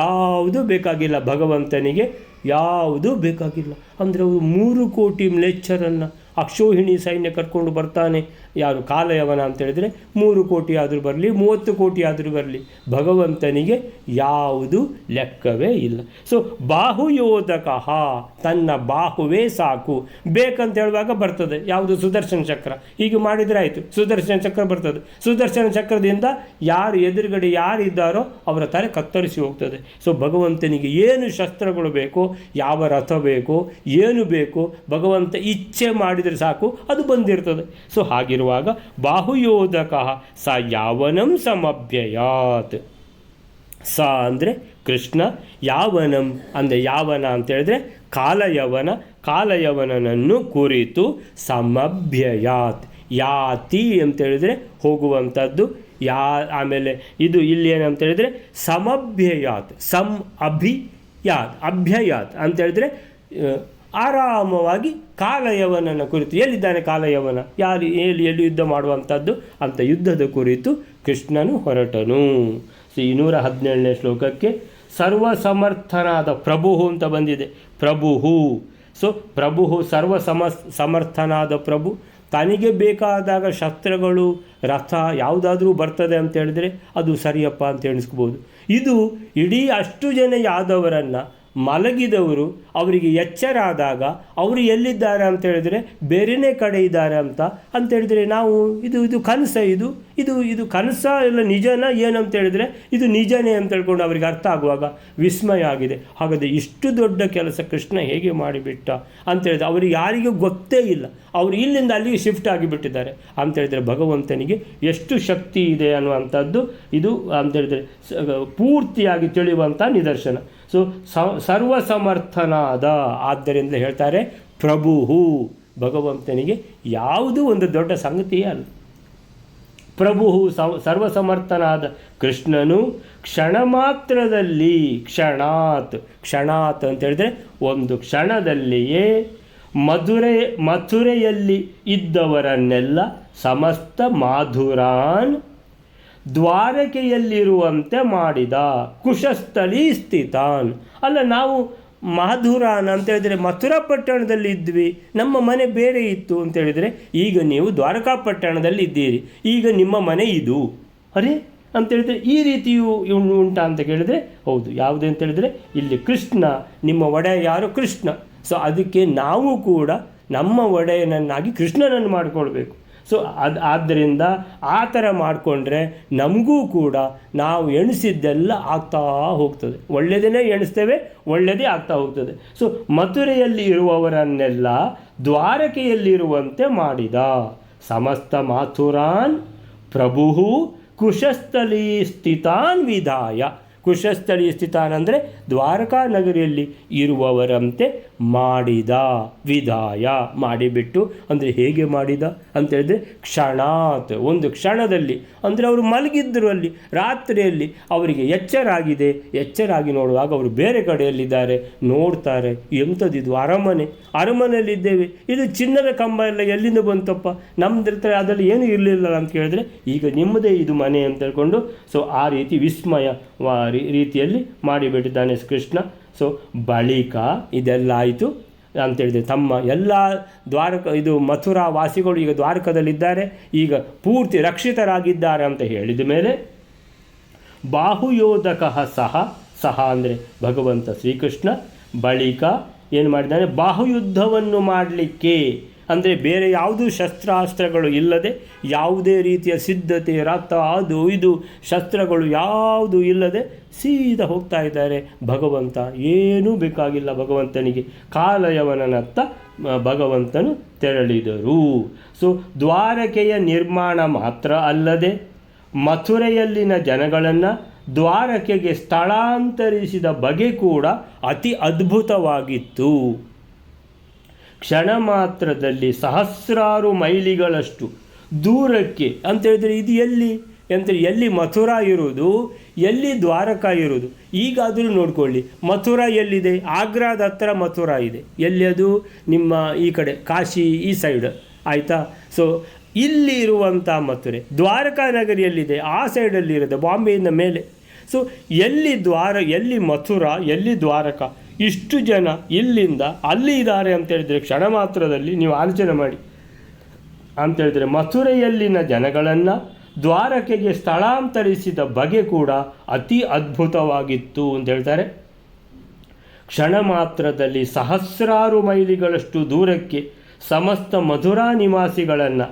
ಯಾವುದೂ ಬೇಕಾಗಿಲ್ಲ ಭಗವಂತನಿಗೆ, ಯಾವುದೂ ಬೇಕಾಗಿಲ್ಲ. ಅಂದರೆ ಅವರು 3 ಕೋಟಿ ಮ್ಲೇಚ್ಛರನ್ನು ಅಕ್ಷೋಹಿಣಿ ಸೈನ್ಯ ಕರ್ಕೊಂಡು ಬರ್ತಾನೆ. ಯಾರು ಕಾಲಯವನ ಅಂತೇಳಿದರೆ 3 ಕೋಟಿ ಆದರೂ ಬರಲಿ, 30 ಕೋಟಿ ಆದರೂ ಬರಲಿ, ಭಗವಂತನಿಗೆ ಯಾವುದು ಲೆಕ್ಕವೇ ಇಲ್ಲ. ಸೊ ಬಾಹುಯೋಧಕ, ತನ್ನ ಬಾಹುವೇ ಸಾಕು. ಬೇಕಂತ ಹೇಳುವಾಗ ಬರ್ತದೆ ಯಾವುದು, ಸುದರ್ಶನ ಚಕ್ರ. ಹೀಗೆ ಮಾಡಿದರೆ ಆಯಿತು, ಸುದರ್ಶನ ಚಕ್ರ ಬರ್ತದೆ. ಸುದರ್ಶನ ಚಕ್ರದಿಂದ ಯಾರು ಎದುರುಗಡೆ ಯಾರಿದ್ದಾರೋ ಅವರ ತಲೆ ಕತ್ತರಿಸಿ ಹೋಗ್ತದೆ. ಸೊ ಭಗವಂತನಿಗೆ ಏನು ಶಸ್ತ್ರಗಳು ಬೇಕೋ, ಯಾವ ರಥ ಬೇಕೋ, ಏನು ಬೇಕೋ ಭಗವಂತ ಇಚ್ಛೆ ಮಾಡಿದರೆ ಸಾಕು, ಅದು ಬಂದಿರ್ತದೆ. ಸೊ ಹಾಗಿರುವಾಗ ಬಾಹುಯೋಧಕ ಸ ಯಾವನಂ ಸಮಭ್ಯಯಾತ್. ಸ ಅಂದರೆ ಕೃಷ್ಣ, ಯಾವನಂ ಅಂದರೆ ಯಾವನ ಅಂತೇಳಿದ್ರೆ ಕಾಲಯವನನನ್ನು ಕುರಿತು ಸಮಭ್ಯಯಾತ್. ಯಾತಿ ಅಂತೇಳಿದರೆ ಹೋಗುವಂಥದ್ದು, ಆಮೇಲೆ ಇದು ಇಲ್ಲಿ ಏನಂತೇಳಿದರೆ ಸಮಭ್ಯಯಾತ್, ಅಭ್ಯಯಾತ್ ಅಂತೇಳಿದರೆ ಆರಾಮವಾಗಿ ಕಾಲಯವನನ್ನು ಕುರಿತು. ಎಲ್ಲಿದ್ದಾನೆ ಕಾಲಯವನ, ಎಲ್ಲಿ ಯುದ್ಧ ಮಾಡುವಂಥದ್ದು ಅಂತ ಯುದ್ಧದ ಕುರಿತು ಕೃಷ್ಣನು ಹೊರಟನು. 217ನೇ ಶ್ಲೋಕಕ್ಕೆ ಸರ್ವಸಮರ್ಥನಾದ ಪ್ರಭು ಅಂತ ಬಂದಿದೆ. ಸೊ ಪ್ರಭು ಸಮರ್ಥನಾದ ಪ್ರಭು, ತನಗೆ ಬೇಕಾದಾಗ ಶಸ್ತ್ರಗಳು, ರಥ ಯಾವುದಾದ್ರೂ ಬರ್ತದೆ ಅಂತ ಹೇಳಿದರೆ ಅದು ಸರಿಯಪ್ಪ ಅಂತ ಎಣಿಸ್ಕೋಬೋದು. ಇದು ಇಡೀ ಅಷ್ಟು ಜನ ಯಾದವರನ್ನು ಮಲಗಿದವರು ಅವರಿಗೆ ಎಚ್ಚರ ಆದಾಗ ಅವರು ಎಲ್ಲಿದ್ದಾರೆ ಅಂತ ಹೇಳಿದರೆ ಬೇರೆಯೇ ಕಡೆ ಇದ್ದಾರೆ ಅಂತ ಹೇಳಿದರೆ ನಾವು ಇದು ಕನಸ ಇದು ಕನಸ ಇಲ್ಲ ನಿಜನ ಏನು ಅಂತ ಹೇಳಿದರೆ ಇದು ನಿಜನೇ ಅಂತ ಹೇಳ್ಕೊಂಡು ಅವರಿಗೆ ಅರ್ಥ ಆಗುವಾಗ ವಿಸ್ಮಯ ಆಗಿದೆ. ಹಾಗಾದರೆ ಇಷ್ಟು ದೊಡ್ಡ ಕೆಲಸ ಕೃಷ್ಣ ಹೇಗೆ ಮಾಡಿಬಿಟ್ಟ ಅಂತ ಹೇಳಿದ್ರೆ ಅವರಿಗೆ ಯಾರಿಗೂ ಗೊತ್ತೇ ಇಲ್ಲ. ಅವರು ಇಲ್ಲಿಂದ ಅಲ್ಲಿಗೆ ಶಿಫ್ಟ್ ಆಗಿಬಿಟ್ಟಿದ್ದಾರೆ ಅಂತ ಹೇಳಿದರೆ ಭಗವಂತನಿಗೆ ಎಷ್ಟು ಶಕ್ತಿ ಇದೆ ಅನ್ನುವಂಥದ್ದು ಇದು ಅಂತ ಹೇಳಿದರೆ ಪೂರ್ತಿಯಾಗಿ ತಿಳಿಯುವಂಥ ನಿದರ್ಶನ. ಸೊ ಸರ್ವಸಮರ್ಥನಾದ, ಆದ್ದರಿಂದ ಹೇಳ್ತಾರೆ ಪ್ರಭು, ಭಗವಂತನಿಗೆ ಯಾವುದೂ ಒಂದು ದೊಡ್ಡ ಸಂಗತಿಯೇ ಅಲ್ಲ. ಪ್ರಭು ಸರ್ವಸಮರ್ಥನಾದ ಕೃಷ್ಣನು ಕ್ಷಣ ಮಾತ್ರದಲ್ಲಿ ಕ್ಷಣಾತ್ ಅಂತ ಹೇಳಿದರೆ ಒಂದು ಕ್ಷಣದಲ್ಲಿಯೇ ಮಥುರೆಯಲ್ಲಿ ಇದ್ದವರನ್ನೆಲ್ಲ ಸಮಸ್ತ ಮಾಧುರಾನ್ ದ್ವಾರಕೆಯಲ್ಲಿರುವಂತೆ ಮಾಡಿದ. ಕುಶಸ್ಥಳಿ ಸ್ಥಿತಾನ್, ಅಲ್ಲ ನಾವು ಮಾಧುರಾನ್ ಅಂತ ಹೇಳಿದರೆ ಮಥುರಾ ಪಟ್ಟಣದಲ್ಲಿ ಇದ್ವಿ, ನಮ್ಮ ಮನೆ ಬೇರೆ ಇತ್ತು ಅಂತ ಹೇಳಿದರೆ ಈಗ ನೀವು ದ್ವಾರಕಾ ಪಟ್ಟಣದಲ್ಲಿ ಇದ್ದೀರಿ, ಈಗ ನಿಮ್ಮ ಮನೆ ಇದು ಅರೇ ಅಂತ ಹೇಳಿದರೆ ಈ ರೀತಿಯೂ ಉಂಟಾ ಅಂತ ಕೇಳಿದರೆ ಹೌದು. ಯಾವುದು ಅಂತ ಹೇಳಿದರೆ ಇಲ್ಲಿ ಕೃಷ್ಣ, ನಿಮ್ಮ ಒಡೆಯ ಯಾರು? ಕೃಷ್ಣ. ಸೊ ಅದಕ್ಕೆ ನಾವು ಕೂಡ ನಮ್ಮ ಒಡೆಯನನ್ನಾಗಿ ಕೃಷ್ಣನನ್ನು ಮಾಡಿಕೊಳ್ಬೇಕು. ಸೊ ಆದ್ದರಿಂದ ಆ ಥರ ಮಾಡಿಕೊಂಡ್ರೆ ನಮಗೂ ಕೂಡ ನಾವು ಎಣಿಸಿದ್ದೆಲ್ಲ ಆಗ್ತಾ ಹೋಗ್ತದೆ, ಒಳ್ಳೆಯದನ್ನೇ ಎಣಿಸ್ತೇವೆ, ಒಳ್ಳೆಯದೇ ಆಗ್ತಾ ಹೋಗ್ತದೆ. ಸೊ ಮಥುರೆಯಲ್ಲಿ ಇರುವವರನ್ನೆಲ್ಲ ದ್ವಾರಕೆಯಲ್ಲಿರುವಂತೆ ಮಾಡಿದ. ಸಮಸ್ತ ಮಾಥುರಾನ್ ಪ್ರಭು ಕುಶಸ್ಥಳಿ ಸ್ಥಿತಾನ್ ವಿಧಾಯ. ಕುಶಸ್ಥಳಿ ಸ್ಥಿತಾನ್ ಅಂದರೆ ದ್ವಾರಕಾ ನಗರಿಯಲ್ಲಿ ಇರುವವರಂತೆ ಮಾಡಿದ, ವಿಧಾಯ ಮಾಡಿಬಿಟ್ಟು. ಅಂದರೆ ಹೇಗೆ ಮಾಡಿದ ಅಂತ ಹೇಳಿದ್ರೆ ಕ್ಷಣಾತ್, ಒಂದು ಕ್ಷಣದಲ್ಲಿ. ಅಂದರೆ ಅವರು ಮಲಗಿದ್ದರು, ಅಲ್ಲಿ ರಾತ್ರಿಯಲ್ಲಿ ಅವರಿಗೆ ಎಚ್ಚರಾಗಿ ನೋಡುವಾಗ ಅವರು ಬೇರೆ ಕಡೆಯಲ್ಲಿದ್ದಾರೆ, ನೋಡ್ತಾರೆ ಎಂಥದ್ದಿದು ಅರಮನೆಯಲ್ಲಿದ್ದೇವೆ, ಇದು ಚಿನ್ನದ ಕಂಬ ಎಲ್ಲ ಎಲ್ಲಿಂದ ಬಂತಪ್ಪ, ನಮ್ಮದ್ರ ಹತ್ರ ಅದರಲ್ಲಿ ಏನೂ ಇರಲಿಲ್ಲ ಅಂತ ಕೇಳಿದ್ರೆ ಈಗ ನಿಮ್ಮದೇ ಇದು ಮನೆ ಅಂತ ಹೇಳ್ಕೊಂಡು ಸೊ ಆ ರೀತಿ ವಿಸ್ಮಯ ರೀತಿಯಲ್ಲಿ ಮಾಡಿಬಿಟ್ಟಿದ್ದಾನೆ ಕೃಷ್ಣ. ಸೊ ಬಳಿಕ ಇದೆಲ್ಲ ಆಯಿತು ಅಂತೇಳಿದರೆ ತಮ್ಮ ಎಲ್ಲ ಮಥುರಾ ವಾಸಿಗಳು ಈಗ ದ್ವಾರಕದಲ್ಲಿದ್ದಾರೆ, ಈಗ ಪೂರ್ತಿ ರಕ್ಷಿತರಾಗಿದ್ದಾರೆ ಅಂತ ಹೇಳಿದ ಮೇಲೆ ಬಾಹುಯೋಧಕ ಸಹ ಅಂದರೆ ಭಗವಂತ ಶ್ರೀಕೃಷ್ಣ ಬಳಿಕ ಏನು ಮಾಡಿದ್ದಾನೆ, ಬಾಹುಯುದ್ಧವನ್ನು ಮಾಡಲಿಕ್ಕೆ ಅಂದರೆ ಬೇರೆ ಯಾವುದೂ ಶಸ್ತ್ರಾಸ್ತ್ರಗಳು ಇಲ್ಲದೆ, ಯಾವುದೇ ರೀತಿಯ ಸಿದ್ಧತೆ, ರಥ ಅದು ಇದು ಶಸ್ತ್ರಗಳು ಯಾವುದೂ ಇಲ್ಲದೆ ಸೀದಾ ಹೋಗ್ತಾ ಇದ್ದಾರೆ ಭಗವಂತ. ಏನೂ ಬೇಕಾಗಿಲ್ಲ ಭಗವಂತನಿಗೆ. ಕಾಲಯವನನತ್ತ ಭಗವಂತನು ತೆರಳಿದರು. ಸೊ ದ್ವಾರಕೆಯ ನಿರ್ಮಾಣ ಮಾತ್ರ ಅಲ್ಲದೆ ಮಥುರೆಯಲ್ಲಿನ ಜನಗಳನ್ನು ದ್ವಾರಕೆಗೆ ಸ್ಥಳಾಂತರಿಸಿದ ಬಗೆ ಕೂಡ ಅತಿ ಅದ್ಭುತವಾಗಿತ್ತು. ಕ್ಷಣ ಮಾತ್ರದಲ್ಲಿ ಸಹಸ್ರಾರು ಮೈಲಿಗಳಷ್ಟು ದೂರಕ್ಕೆ ಅಂತ ಹೇಳಿದರೆ ಇದು ಎಲ್ಲಿ ಮಥುರಾ ಇರೋದು, ಎಲ್ಲಿ ದ್ವಾರಕಾ ಇರೋದು. ಈಗಾದರೂ ನೋಡ್ಕೊಳ್ಳಿ, ಮಥುರಾ ಎಲ್ಲಿದೆ? ಆಗ್ರಾದ ಹತ್ರ ಮಥುರಾ ಇದೆ. ಎಲ್ಲಿ ಅದು? ನಿಮ್ಮ ಈ ಕಡೆ ಕಾಶಿ ಈ ಸೈಡ್ ಆಯಿತಾ. ಸೊ ಇಲ್ಲಿ ಇರುವಂಥ ಮಥುರೆ ದ್ವಾರಕಾ ನಗರಿಯಲ್ಲಿದೆ, ಆ ಸೈಡಲ್ಲಿ ಇರೋದು ಬಾಂಬೆಯಿಂದ ಮೇಲೆ. ಸೊ ಎಲ್ಲಿ ಮಥುರಾ, ಎಲ್ಲಿ ದ್ವಾರಕಾ, ಇಷ್ಟು ಜನ ಇಲ್ಲಿಂದ ಅಲ್ಲಿ ಇದ್ದಾರೆ ಅಂತೇಳಿದರೆ ಕ್ಷಣ ಮಾತ್ರದಲ್ಲಿ ನೀವು ಆಲೋಚನೆ ಮಾಡಿ. ಅಂತೇಳಿದರೆ ಮಥುರೆಯಲ್ಲಿನ ಜನಗಳನ್ನು ದ್ವಾರಕೆಗೆ ಸ್ಥಳಾಂತರಿಸಿದ ಬಗೆ ಕೂಡ ಅತಿ ಅದ್ಭುತವಾಗಿತ್ತು ಅಂತ ಹೇಳ್ತಾರೆ. ಕ್ಷಣ ಮಾತ್ರದಲ್ಲಿ ಸಹಸ್ರಾರು ಮೈಲಿಗಳಷ್ಟು ದೂರಕ್ಕೆ ಸಮಸ್ತ ಮಥುರಾ ನಿವಾಸಿಗಳನ್ನು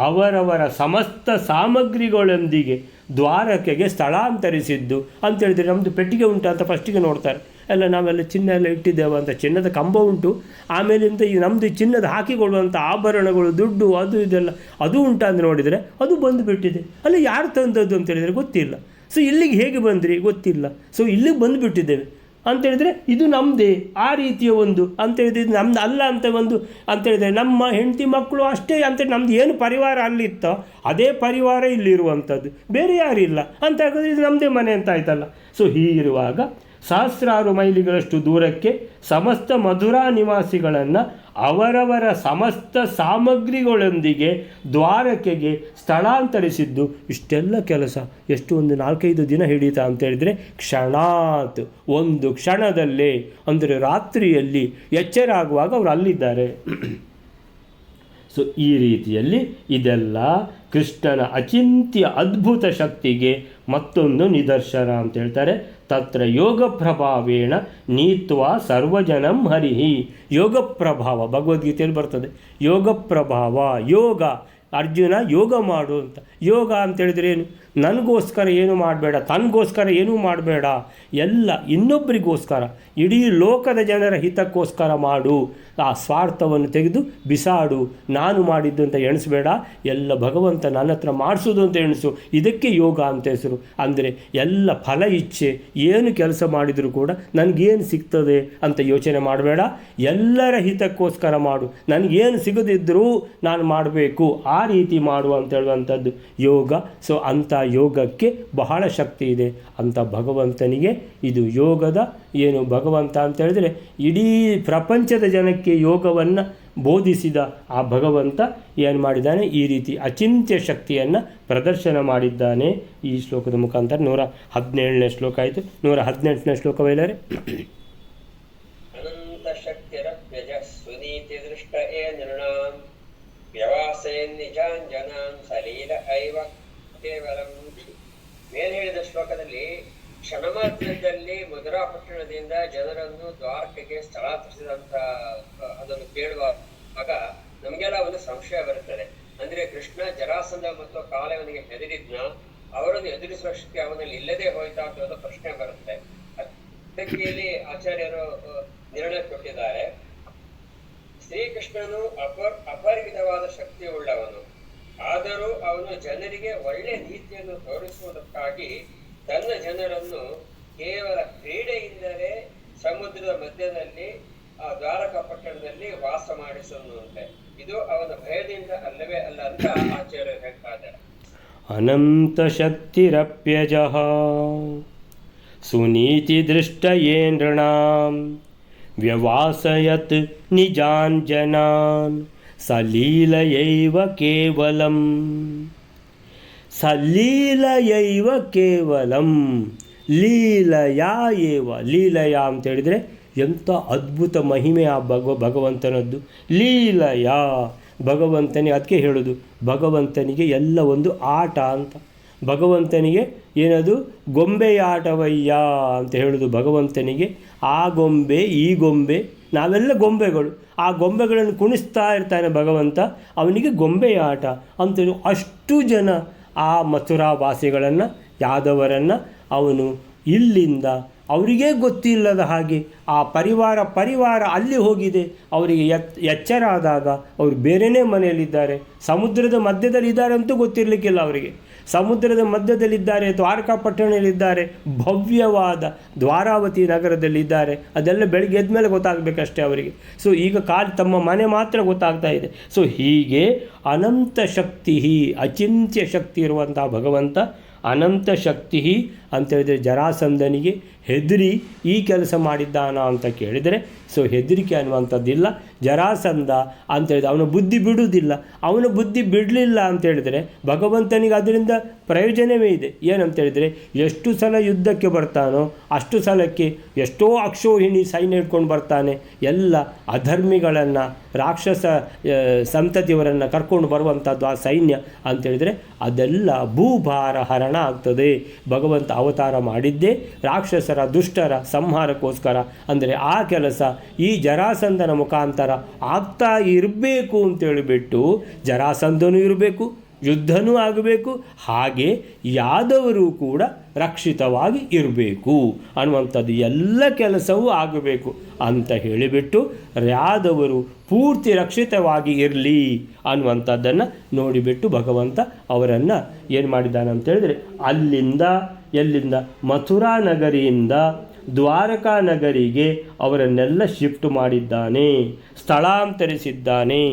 ಅವರವರ ಸಮಸ್ತ ಸಾಮಗ್ರಿಗಳೊಂದಿಗೆ ದ್ವಾರಕೆಗೆ ಸ್ಥಳಾಂತರಿಸಿದ್ದು ಅಂತೇಳಿದರೆ ನಮ್ಮದು ಪೆಟ್ಟಿಗೆ ಉಂಟು ಅಂತ ಫಸ್ಟಿಗೆ ನೋಡ್ತಾರೆ. ಎಲ್ಲ ನಾವೆಲ್ಲ ಚಿನ್ನ ಎಲ್ಲ ಇಟ್ಟಿದ್ದೇವೆ ಅಂತ, ಚಿನ್ನದ ಕಂಬ ಉಂಟು, ಆಮೇಲಿಂದ ಈ ನಮ್ಮದು ಚಿನ್ನದ ಹಾಕಿಕೊಳ್ಳುವಂಥ ಆಭರಣಗಳು, ದುಡ್ಡು, ಅದು ಇದೆಲ್ಲ ಅದು ಉಂಟು ಅಂತ ನೋಡಿದರೆ ಅದು ಬಂದುಬಿಟ್ಟಿದೆ. ಅಲ್ಲ ಯಾರು ತಂದದ್ದು ಅಂತ ಹೇಳಿದರೆ ಗೊತ್ತಿಲ್ಲ. ಸೊ ಇಲ್ಲಿಗೆ ಹೇಗೆ ಬಂದ್ರಿ ಗೊತ್ತಿಲ್ಲ. ಸೊ ಇಲ್ಲಿಗೆ ಬಂದುಬಿಟ್ಟಿದ್ದೇವೆ ಅಂತೇಳಿದರೆ ಇದು ನಮ್ಮದೇ. ಆ ರೀತಿಯ ಒಂದು ಅಂತೇಳಿದ್ರೆ ಇದು ನಮ್ಮದು ಅಲ್ಲ ಅಂತ ಒಂದು ಅಂತೇಳಿದರೆ ನಮ್ಮ ಹೆಂಡತಿ ಮಕ್ಕಳು ಅಷ್ಟೇ ಅಂತೇಳಿ ನಮ್ಮದು ಏನು ಪರಿವಾರ ಅಲ್ಲಿತ್ತೋ ಅದೇ ಪರಿವಾರ ಇಲ್ಲಿರುವಂಥದ್ದು, ಬೇರೆ ಯಾರಿಲ್ಲ ಅಂತ ಹೇಳಿದ್ರೆ ಇದು ನಮ್ಮದೇ ಮನೆ ಅಂತ ಆಯ್ತಲ್ಲ. ಸೊ ಹೀಗಿರುವಾಗ ಸಹಸ್ರಾರು ಮೈಲಿಗಳಷ್ಟು ದೂರಕ್ಕೆ ಸಮಸ್ತ ಮಥುರಾ ನಿವಾಸಿಗಳನ್ನು ಅವರವರ ಸಮಸ್ತ ಸಾಮಗ್ರಿಗಳೊಂದಿಗೆ ದ್ವಾರಕೆಗೆ ಸ್ಥಳಾಂತರಿಸಿದ್ದು. ಇಷ್ಟೆಲ್ಲ ಕೆಲಸ ಎಷ್ಟು ಒಂದು 4-5 ದಿನ ಹಿಡಿತಾ ಅಂತೇಳಿದರೆ ಕ್ಷಣಾತ್, ಒಂದು ಕ್ಷಣದಲ್ಲೇ, ಅಂದರೆ ರಾತ್ರಿಯಲ್ಲಿ ಎಚ್ಚರ ಆಗುವಾಗ ಅವರು ಅಲ್ಲಿದ್ದಾರೆ. ಸೊ ಈ ರೀತಿಯಲ್ಲಿ ಇದೆಲ್ಲ ಕೃಷ್ಣನ ಅಚಿಂತ್ಯ ಅದ್ಭುತ ಶಕ್ತಿಗೆ ಮತ್ತೊಂದು ನಿದರ್ಶನ ಅಂತ ಹೇಳ್ತಾರೆ. ತತ್ರ ಯೋಗ ಪ್ರಭಾವೇಣ ನೀತ್ವ ಸರ್ವಜನಂ ಹರಿಹಿ. ಯೋಗ ಪ್ರಭಾವ ಭಗವದ್ಗೀತೆಯಲ್ಲಿ ಬರ್ತದೆ. ಯೋಗ ಪ್ರಭಾವ, ಯೋಗ ಅರ್ಜುನ ಯೋಗ ಮಾಡು ಅಂತ. ಯೋಗ ಅಂತೇಳಿದ್ರೆ ಏನು? ನನಗೋಸ್ಕರ ಏನು ಮಾಡಬೇಡ, ತನಗೋಸ್ಕರ ಏನೂ ಮಾಡಬೇಡ, ಎಲ್ಲ ಇನ್ನೊಬ್ಬರಿಗೋಸ್ಕರ, ಇಡೀ ಲೋಕದ ಜನರ ಹಿತಕ್ಕೋಸ್ಕರ ಮಾಡು. ಆ ಸ್ವಾರ್ಥವನ್ನು ತೆಗೆದು ಬಿಸಾಡು. ನಾನು ಮಾಡಿದ್ದು ಅಂತ ಎಣಿಸ್ಬೇಡ, ಎಲ್ಲ ಭಗವಂತ ನನ್ನ ಹತ್ರ ಮಾಡಿಸೋದು ಅಂತ ಎಣಿಸು. ಇದಕ್ಕೆ ಯೋಗ ಅಂತ ಹೆಸರು. ಅಂದರೆ ಎಲ್ಲ ಫಲ ಇಚ್ಛೆ, ಏನು ಕೆಲಸ ಮಾಡಿದರೂ ಕೂಡ ನನಗೇನು ಸಿಗ್ತದೆ ಅಂತ ಯೋಚನೆ ಮಾಡಬೇಡ, ಎಲ್ಲರ ಹಿತಕ್ಕೋಸ್ಕರ ಮಾಡು. ನನಗೇನು ಸಿಗದಿದ್ದರೂ ನಾನು ಮಾಡಬೇಕು, ಆ ರೀತಿ ಮಾಡು ಅಂತ ಹೇಳುವಂಥದ್ದು ಯೋಗ. ಸೊ ಅಂಥ ಯೋಗಕ್ಕೆ ಬಹಳ ಶಕ್ತಿ ಇದೆ. ಅಂಥ ಭಗವಂತನಿಗೆ ಇದು ಯೋಗದ ಏನು ಭಗವಂತ ಅಂತ ಹೇಳಿದ್ರೆ ಇಡೀ ಪ್ರಪಂಚದ ಜನಕ್ಕೆ ಯೋಗವನ್ನು ಬೋಧಿಸಿದ ಆ ಭಗವಂತ ಏನು ಮಾಡಿದ್ದಾನೆ, ಈ ರೀತಿ ಅಚಿಂತ್ಯ ಶಕ್ತಿಯನ್ನು ಪ್ರದರ್ಶನ ಮಾಡಿದ್ದಾನೆ ಈ ಶ್ಲೋಕದ ಮುಖಾಂತರ. 117ನೇ ಶ್ಲೋಕ ಆಯಿತು. 118ನೇ ಶ್ಲೋಕ ಬಯಲಾರೆ. ಅನಂತ ಶಕ್ತಿರ ಸ್ವನೀತಿ ದೃಷ್ಟ ಏ ನೃಣಾಂ ವ್ಯವಾಸೇನ್ ನಿಜಾನ್ ಜನಾನ್ ಸಲೀಲ ಐವ ಕೇವಲಂ. ಮೇಲೆ ಹೇಳಿದ ಶ್ಲೋಕದಲ್ಲಿ ಕ್ಷಣ ಮಾತ್ರದಲ್ಲಿ ಮಧುರಾ ಪಟ್ಟಣದಿಂದ ಜನರನ್ನು ದ್ವಾರಕೆಗೆ ಸ್ಥಳಾಂತರಿಸಿದಂತ ಅದನ್ನು ಕೇಳುವಾಗ ನಮಗೆಲ್ಲ ಒಂದು ಸಂಶಯ ಬರುತ್ತದೆ. ಅಂದ್ರೆ ಕೃಷ್ಣ ಜರಾಸಂಧ ಮತ್ತು ಕಾಲವನಿಗೆ ಹೆದರಿದ್ನ, ಅವರನ್ನು ಎದುರಿಸುವ ಶಕ್ತಿ ಅವನಲ್ಲಿ ಇಲ್ಲದೆ ಹೋಯ್ತಾ ಅಂತ ಪ್ರಶ್ನೆ ಬರುತ್ತೆ. ಅದಕ್ಕೆ ಇಲ್ಲಿ ಆಚಾರ್ಯರು ನಿರ್ಣಯ ಕೊಟ್ಟಿದ್ದಾರೆ. ಶ್ರೀಕೃಷ್ಣನು ಅಪರಿಮಿತವಾದ ಶಕ್ತಿ ಉಳ್ಳವನು. ಆದರೂ ಅವನು ಜನರಿಗೆ ಒಳ್ಳೆ ನೀತಿಯನ್ನು ತೋರಿಸುವುದಕ್ಕಾಗಿ ತನ್ನ ಜನರನ್ನು ಕೇವಲ ಕ್ರೀಡೆಯಿಂದಲೇ ಸಮುದ್ರದ ಮಧ್ಯದಲ್ಲಿ ಆ ದ್ವಾರಕಾ ಪಟ್ಟಣದಲ್ಲಿ ವಾಸ ಮಾಡಿಸುವಂತೆ. ಇದು ಅವನ ಭಯದಿಂದ ಅಲ್ಲವೇ ಅಲ್ಲ ಅಂತ ಆಚಾರ್ಯರು ಹೇಳ್ತಾ ಇದ್ದಾರೆ. ಅನಂತ ಶಕ್ತಿರಪ್ಯಜಃ ಸುನೀತಿ ದೃಷ್ಟಯೇ ನೃಣಾಂ ವ್ಯವಾಸಯತ್ ನಿಜಾನ್ ಜನಾನ್ ಸಲೀಲಯೈವ ಕೇವಲಂ. ಸಲೀಲಯೈವ ಕೇವಲಂ, ಲೀಲಯಾ ಏವ. ಲೀಲಯ ಅಂತ ಹೇಳಿದರೆ ಎಂಥ ಅದ್ಭುತ ಮಹಿಮೆ ಆ ಭಗವಂತನದ್ದು. ಲೀಲಯ ಭಗವಂತನಿಗೆ, ಅದಕ್ಕೆ ಹೇಳೋದು ಭಗವಂತನಿಗೆ ಎಲ್ಲ ಒಂದು ಆಟ ಅಂತ. ಭಗವಂತನಿಗೆ ಏನದು ಗೊಂಬೆಯಾಟವಯ್ಯ ಅಂತ ಹೇಳೋದು ಭಗವಂತನಿಗೆ. ಆ ಗೊಂಬೆ ಈ ಗೊಂಬೆ, ನಾವೆಲ್ಲ ಗೊಂಬೆಗಳು. ಆ ಗೊಂಬೆಗಳನ್ನು ಕುಣಿಸ್ತಾ ಇರ್ತಾನೆ ಭಗವಂತ, ಅವನಿಗೆ ಗೊಂಬೆಯಾಟ ಅಂತೇಳಿ ಅಷ್ಟು ಜನ ಆ ಮಥುರಾ ವಾಸಿಗಳನ್ನು, ಯಾದವರನ್ನು ಅವನು ಇಲ್ಲಿಂದ ಅವರಿಗೇ ಗೊತ್ತಿಲ್ಲದ ಹಾಗೆ ಆ ಪರಿವಾರ ಅಲ್ಲಿ ಹೋಗಿದೆ. ಅವರಿಗೆ ಎಚ್ಚರ ಆದಾಗ ಅವರು ಬೇರೆಯೇ ಮನೆಯಲ್ಲಿದ್ದಾರೆ, ಸಮುದ್ರದ ಮಧ್ಯದಲ್ಲಿದ್ದಾರೆ ಅಂತೂ ಗೊತ್ತಿರಲಿಕ್ಕಿಲ್ಲ ಅವರಿಗೆ. ಸಮುದ್ರದ ಮಧ್ಯದಲ್ಲಿದ್ದಾರೆ, ದ್ವಾರಕಾ ಪಟ್ಟಣದಲ್ಲಿದ್ದಾರೆ, ಭವ್ಯವಾದ ದ್ವಾರಾವತಿ ನಗರದಲ್ಲಿದ್ದಾರೆ. ಅದೆಲ್ಲ ಬೆಳಗ್ಗೆ ಎದ್ದ ಮೇಲೆ ಗೊತ್ತಾಗಬೇಕಷ್ಟೇ ಅವರಿಗೆ. ಸೊ ಈಗ ತಮ್ಮ ಮನೆ ಮಾತ್ರ ಗೊತ್ತಾಗ್ತಾ ಇದೆ. ಸೊ ಹೀಗೆ ಅನಂತ ಶಕ್ತಿ, ಅಚಿಂತ್ಯ ಶಕ್ತಿ ಇರುವಂಥ ಭಗವಂತ ಅನಂತ ಶಕ್ತಿ ಅಂತೇಳಿದರೆ ಜರಾಸಂಧನಿಗೆ ಹೆದರಿ ಈ ಕೆಲಸ ಮಾಡಿದ್ದಾನ ಅಂತ ಕೇಳಿದರೆ ಸೊ ಹೆದರಿಕೆ ಅನ್ನುವಂಥದ್ದಿಲ್ಲ. ಜರಾಸಂಧ ಅಂತೇಳಿದ್ರೆ ಅವನ ಬುದ್ಧಿ ಬಿಡುವುದಿಲ್ಲ. ಅವನ ಬುದ್ಧಿ ಬಿಡಲಿಲ್ಲ ಅಂತೇಳಿದರೆ ಭಗವಂತನಿಗೆ ಅದರಿಂದ ಪ್ರಯೋಜನವೇ ಇದೆ. ಏನಂತೇಳಿದರೆ ಎಷ್ಟು ಸಲ ಯುದ್ಧಕ್ಕೆ ಬರ್ತಾನೋ ಅಷ್ಟು ಸಲಕ್ಕೆ ಎಷ್ಟೋ ಅಕ್ಷೋಹಿಣಿ ಸೈನ್ಯ ಇಟ್ಕೊಂಡು ಬರ್ತಾನೆ. ಎಲ್ಲ ಅಧರ್ಮಿಗಳನ್ನು, ರಾಕ್ಷಸ ಸಂತತಿಯವರನ್ನು ಕರ್ಕೊಂಡು ಬರುವಂಥದ್ದು ಆ ಸೈನ್ಯ ಅಂತೇಳಿದರೆ ಅದೆಲ್ಲ ಭೂಭಾರ ಹರಣ ಆಗ್ತದೆ. ಭಗವಂತ ಅವತಾರ ಮಾಡಿದ್ದೇ ರಾಕ್ಷಸರ ದುಷ್ಟರ ಸಂಹಾರಕ್ಕೋಸ್ಕರ. ಅಂದರೆ ಆ ಕೆಲಸ ಈ ಜರಾಸಂಧನ ಮುಖಾಂತರ ಆಗ್ತಾ ಇರಬೇಕು ಅಂತೇಳಿಬಿಟ್ಟು ಜರಾಸಂಧನೂ ಇರಬೇಕು, ಯುದ್ಧನೂ ಆಗಬೇಕು, ಹಾಗೆ ಯಾದವರು ಕೂಡ ರಕ್ಷಿತವಾಗಿ ಇರಬೇಕು ಅನ್ನುವಂಥದ್ದು ಎಲ್ಲ ಕೆಲಸವೂ ಆಗಬೇಕು ಅಂತ ಹೇಳಿಬಿಟ್ಟು ಯಾದವರು ಪೂರ್ತಿ ರಕ್ಷಿತವಾಗಿ ಇರಲಿ ಅನ್ನುವಂಥದ್ದನ್ನು ನೋಡಿಬಿಟ್ಟು ಭಗವಂತ ಅವರನ್ನು ಏನು ಮಾಡಿದ್ದಾನೆ ಅಂತೇಳಿದರೆ ಎಲ್ಲಿಂದ ಮಥುರಾ ನಗರಿಯಿಂದ ದ್ವಾರಕಾ ನಗರಿಗೆ ಅವರನ್ನೆಲ್ಲ ಶಿಫ್ಟ್ ಮಾಡಿದ್ದಾನೆ, ಸ್ಥಳಾಂತರಿಸಿದ್ದಾನೆ.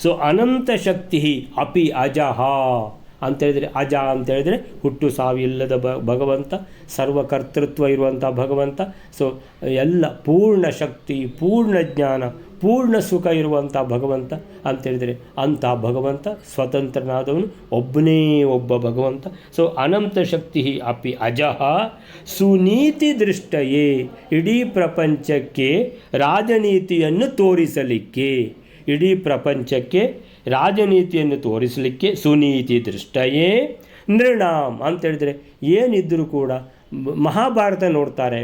ಸೊ ಅನಂತ ಶಕ್ತಿ ಅಪಿ ಅಜಃ ಅಂತೇಳಿದರೆ, ಅಜ ಅಂತೇಳಿದರೆ ಹುಟ್ಟು ಸಾವಿಲ್ಲದ ಭಗವಂತ, ಸರ್ವಕರ್ತೃತ್ವ ಇರುವಂಥ ಭಗವಂತ. ಸೊ ಎಲ್ಲ ಪೂರ್ಣ ಶಕ್ತಿ, ಪೂರ್ಣ ಜ್ಞಾನ, ಪೂರ್ಣ ಸುಖ ಇರುವಂಥ ಭಗವಂತ ಅಂತೇಳಿದರೆ ಅಂಥ ಭಗವಂತ ಸ್ವತಂತ್ರನಾದವನು ಒಬ್ಬನೇ ಒಬ್ಬ ಭಗವಂತ. ಸೊ ಅನಂತ ಶಕ್ತಿ ಅಪಿ ಅಜಃ ಸುನೀತಿ ದೃಷ್ಟಯೇ, ಇಡೀ ಪ್ರಪಂಚಕ್ಕೆ ರಾಜನೀತಿಯನ್ನು ತೋರಿಸಲಿಕ್ಕೆ, ಇಡೀ ಪ್ರಪಂಚಕ್ಕೆ ರಾಜನೀತಿಯನ್ನು ತೋರಿಸಲಿಕ್ಕೆ ಸುನೀತಿ ದೃಷ್ಟಯೇ ನೃಣಾಂ ಅಂತೇಳಿದರೆ ಏನಿದ್ದರೂ ಕೂಡ ಮಹಾಭಾರತ ನೋಡ್ತಾರೆ.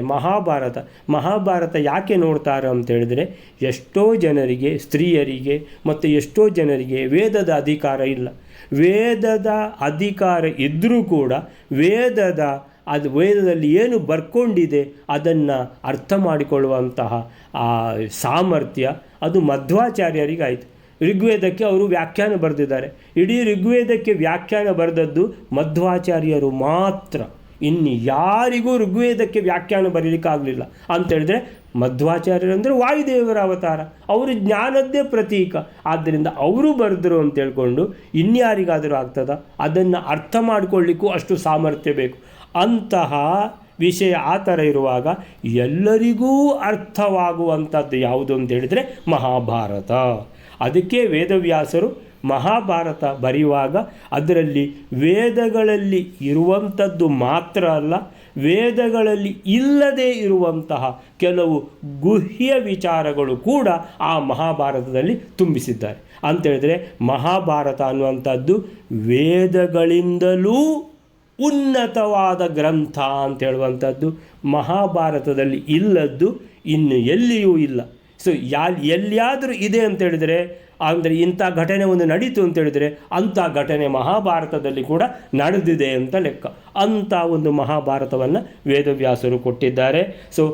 ಮಹಾಭಾರತ ಯಾಕೆ ನೋಡ್ತಾರೆ ಅಂತೇಳಿದರೆ ಎಷ್ಟೋ ಜನರಿಗೆ, ಸ್ತ್ರೀಯರಿಗೆ ಮತ್ತು ಎಷ್ಟೋ ಜನರಿಗೆ ವೇದದ ಅಧಿಕಾರ ಇಲ್ಲ. ವೇದದ ಅಧಿಕಾರ ಇದ್ದರೂ ಕೂಡ ವೇದದಲ್ಲಿ ಏನು ಬರ್ಕೊಂಡಿದೆ ಅದನ್ನು ಅರ್ಥ ಮಾಡಿಕೊಳ್ಳುವಂತಹ ಆ ಸಾಮರ್ಥ್ಯ ಅದು ಮಧ್ವಾಚಾರ್ಯರಿಗಾಯಿತು. ಋಗ್ವೇದಕ್ಕೆ ಅವರು ವ್ಯಾಖ್ಯಾನ ಬರೆದಿದ್ದಾರೆ. ಇಡೀ ಋಗ್ವೇದಕ್ಕೆ ವ್ಯಾಖ್ಯಾನ ಬರೆದದ್ದು ಮಧ್ವಾಚಾರ್ಯರು ಮಾತ್ರ. ಇನ್ನು ಯಾರಿಗೂ ಋಗ್ವೇದಕ್ಕೆ ವ್ಯಾಖ್ಯಾನ ಬರೀಲಿಕ್ಕಾಗಲಿಲ್ಲ ಅಂತೇಳಿದ್ರೆ ಮಧ್ವಾಚಾರ್ಯರಂದರೆ ವಾಯುದೇವರ ಅವತಾರ, ಅವರು ಜ್ಞಾನದ್ದೇ ಪ್ರತೀಕ. ಆದ್ದರಿಂದ ಅವರು ಬರೆದರು ಅಂತ ಹೇಳ್ಕೊಂಡು ಇನ್ಯಾರಿಗಾದರೂ ಆಗ್ತದ? ಅದನ್ನು ಅರ್ಥ ಮಾಡಿಕೊಳ್ಳಿಕ್ಕೂ ಅಷ್ಟು ಸಾಮರ್ಥ್ಯ ಬೇಕು. ಅಂತಹ ವಿಷಯ ಆ ಥರ ಇರುವಾಗ ಎಲ್ಲರಿಗೂ ಅರ್ಥವಾಗುವಂಥದ್ದು ಯಾವುದು ಅಂತ ಹೇಳಿದರೆ ಮಹಾಭಾರತ. ಅದಕ್ಕೆ ವೇದವ್ಯಾಸರು ಮಹಾಭಾರತ ಬರೆಯುವಾಗ ಅದರಲ್ಲಿ ವೇದಗಳಲ್ಲಿ ಇರುವಂಥದ್ದು ಮಾತ್ರ ಅಲ್ಲ, ವೇದಗಳಲ್ಲಿ ಇಲ್ಲದೇ ಇರುವಂತಹ ಕೆಲವು ಗುಹ್ಯ ವಿಚಾರಗಳು ಕೂಡ ಆ ಮಹಾಭಾರತದಲ್ಲಿ ತುಂಬಿಸಿದ್ದಾರೆ. ಅಂತೇಳಿದರೆ ಮಹಾಭಾರತ ಅನ್ನುವಂಥದ್ದು ವೇದಗಳಿಂದಲೂ ಉನ್ನತವಾದ ಗ್ರಂಥ ಅಂತ ಹೇಳುವಂಥದ್ದು ಮಹಾಭಾರತದಲ್ಲಿ ಇಲ್ಲದ್ದು ಇನ್ನು ಎಲ್ಲಿಯೂ ಇಲ್ಲ. ಸೊ ಎಲ್ಲಿಯಾದರೂ ಇದೆ ಅಂತೇಳಿದರೆ, ಅಂದರೆ ಇಂಥ ಘಟನೆ ಒಂದು ನಡೀತು ಅಂತೇಳಿದರೆ ಅಂಥ ಘಟನೆ ಮಹಾಭಾರತದಲ್ಲಿ ಕೂಡ ನಡೆದಿದೆ ಅಂತ ಲೆಕ್ಕ. ಅಂಥ ಒಂದು ಮಹಾಭಾರತವನ್ನು ವೇದವ್ಯಾಸರು ಕೊಟ್ಟಿದ್ದಾರೆ. ಸೊ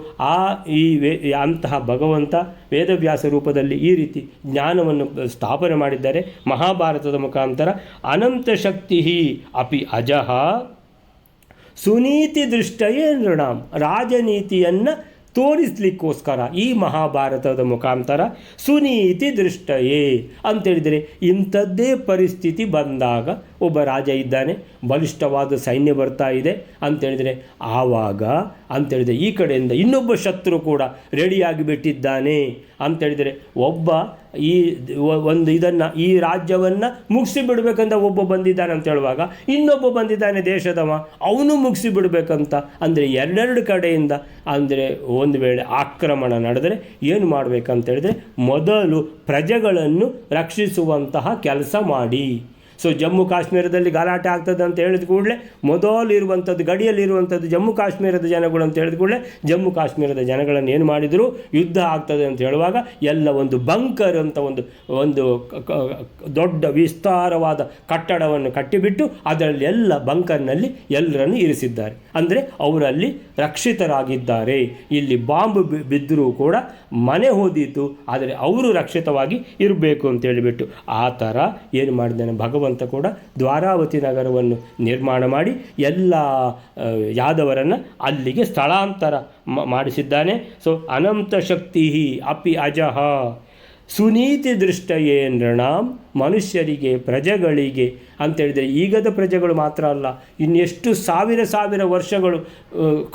ಅಂತಹ ಭಗವಂತ ವೇದವ್ಯಾಸ ರೂಪದಲ್ಲಿ ಈ ರೀತಿ ಜ್ಞಾನವನ್ನು ಸ್ಥಾಪನೆ ಮಾಡಿದ್ದಾರೆ ಮಹಾಭಾರತದ ಮುಖಾಂತರ. ಅನಂತ ಶಕ್ತಿ ಅಪಿ ಅಜಃ ಸುನೀತಿ ದೃಷ್ಟಯೇ ನೃಣಾಂ, ರಾಜನೀತಿಯನ್ನು ತೋರಿಸಲಿಕ್ಕೋಸ್ಕರ ಈ ಮಹಾಭಾರತದ ಮುಖಾಂತರ ಸುನೀತಿ ದೃಷ್ಟಯೇ ಅಂತೇಳಿದರೆ ಇಂಥದ್ದೇ ಪರಿಸ್ಥಿತಿ ಬಂದಾಗ ಒಬ್ಬ ರಾಜ ಇದ್ದಾನೆ, ಬಲಿಷ್ಠವಾದ ಸೈನ್ಯ ಬರ್ತಾ ಇದೆ ಅಂತೇಳಿದರೆ ಆವಾಗ ಅಂತೇಳಿದರೆ ಈ ಕಡೆಯಿಂದ ಇನ್ನೊಬ್ಬ ಶತ್ರು ಕೂಡ ರೆಡಿಯಾಗಿ ಬಿಟ್ಟಿದ್ದಾನೆ ಅಂತೇಳಿದರೆ ಒಬ್ಬ ಈ ರಾಜ್ಯವನ್ನು ಮುಗಿಸಿ ಬಿಡಬೇಕಂತ ಒಬ್ಬ ಬಂದಿದ್ದಾನೆ ಅಂತ ಹೇಳುವಾಗ ಇನ್ನೊಬ್ಬ ಬಂದಿದ್ದಾನೆ ದೇಶದವ, ಅವನು ಮುಗಿಸಿ ಬಿಡಬೇಕಂತ. ಅಂದರೆ ಎರಡೆರಡು ಕಡೆಯಿಂದ ಅಂದರೆ ಒಂದು ವೇಳೆ ಆಕ್ರಮಣ ನಡೆದರೆ ಏನು ಮಾಡಬೇಕಂತೇಳಿದರೆ ಮೊದಲು ಪ್ರಜೆಗಳನ್ನು ರಕ್ಷಿಸುವಂತಹ ಕೆಲಸ ಮಾಡಿ. ಸೊ ಜಮ್ಮು ಕಾಶ್ಮೀರದಲ್ಲಿ ಗಲಾಟೆ ಆಗ್ತದೆ ಅಂತ ಹೇಳಿದ ಕೂಡಲೇ ಮೊದಲು ಇರುವಂಥದ್ದು ಗಡಿಯಲ್ಲಿರುವಂಥದ್ದು ಜಮ್ಮು ಕಾಶ್ಮೀರದ ಜನಗಳು ಅಂತ ಹೇಳಿದ ಕೂಡಲೇ ಜಮ್ಮು ಕಾಶ್ಮೀರದ ಜನಗಳನ್ನು ಏನು ಮಾಡಿದರು, ಯುದ್ಧ ಆಗ್ತದೆ ಅಂತ ಹೇಳುವಾಗ ಎಲ್ಲ ಒಂದು ಬಂಕರ್ ಅಂತ ಒಂದು ದೊಡ್ಡ ವಿಸ್ತಾರವಾದ ಕಟ್ಟಡವನ್ನು ಕಟ್ಟಿಬಿಟ್ಟು ಅದರಲ್ಲಿ ಎಲ್ಲ ಬಂಕರ್ನಲ್ಲಿ ಎಲ್ಲರನ್ನು ಇರಿಸಿದ್ದಾರೆ. ಅಂದರೆ ಅವರಲ್ಲಿ ರಕ್ಷಿತರಾಗಿದ್ದಾರೆ. ಇಲ್ಲಿ ಬಾಂಬ್ ಬಿದ್ದರೂ ಕೂಡ ಮನೆ ಹೋದೀತು, ಆದರೆ ಅವರು ರಕ್ಷಿತವಾಗಿ ಇರಬೇಕು ಅಂತೇಳಿಬಿಟ್ಟು ಆ ಥರ ಏನು ಮಾಡಿದ್ದಾನೆ ಭಗವಂತ ಕೂಡ ದ್ವಾರಾವತಿ ನಗರವನ್ನು ನಿರ್ಮಾಣ ಮಾಡಿ ಎಲ್ಲ ಯಾದವರನ್ನು ಅಲ್ಲಿಗೆ ಸ್ಥಳಾಂತರ ಮಾಡಿಸಿದ್ದಾನೆ. ಸೊ ಅನಂತ ಶಕ್ತಿ ಅಪಿ ಅಜಃ ಸುನೀತಿ ದೃಷ್ಟಯೇ ನೃಣಾಂ, ಮನುಷ್ಯರಿಗೆ ಪ್ರಜೆಗಳಿಗೆ ಅಂತೇಳಿದರೆ ಈಗದ ಪ್ರಜೆಗಳು ಮಾತ್ರ ಅಲ್ಲ, ಇನ್ನೆಷ್ಟು ಸಾವಿರ ವರ್ಷಗಳು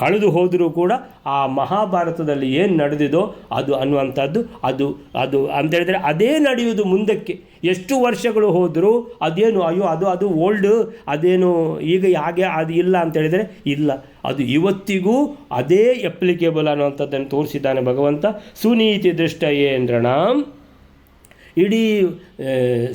ಕಳೆದು ಹೋದರೂ ಕೂಡ ಆ ಮಹಾಭಾರತದಲ್ಲಿ ಏನು ನಡೆದಿದೋ ಅದು ಅನ್ನುವಂಥದ್ದು ಅದು ಅಂತೇಳಿದರೆ ಅದೇ ನಡೆಯುವುದು ಮುಂದಕ್ಕೆ. ಎಷ್ಟು ವರ್ಷಗಳು ಹೋದರೂ ಅದೇನು ಅಯ್ಯೋ ಅದು ಓಲ್ಡ್, ಅದೇನು ಈಗ ಹಾಗೆ ಅದು ಇಲ್ಲ ಅಂತೇಳಿದರೆ ಇಲ್ಲ, ಅದು ಇವತ್ತಿಗೂ ಅದೇ ಅಪ್ಲಿಕೇಬಲ್ ಅನ್ನುವಂಥದ್ದನ್ನು ತೋರಿಸಿದ್ದಾನೆ ಭಗವಂತ. ಸುನೀತಿ ದೃಷ್ಟಯೇ ನೃಣಾಂ, ಇಡೀ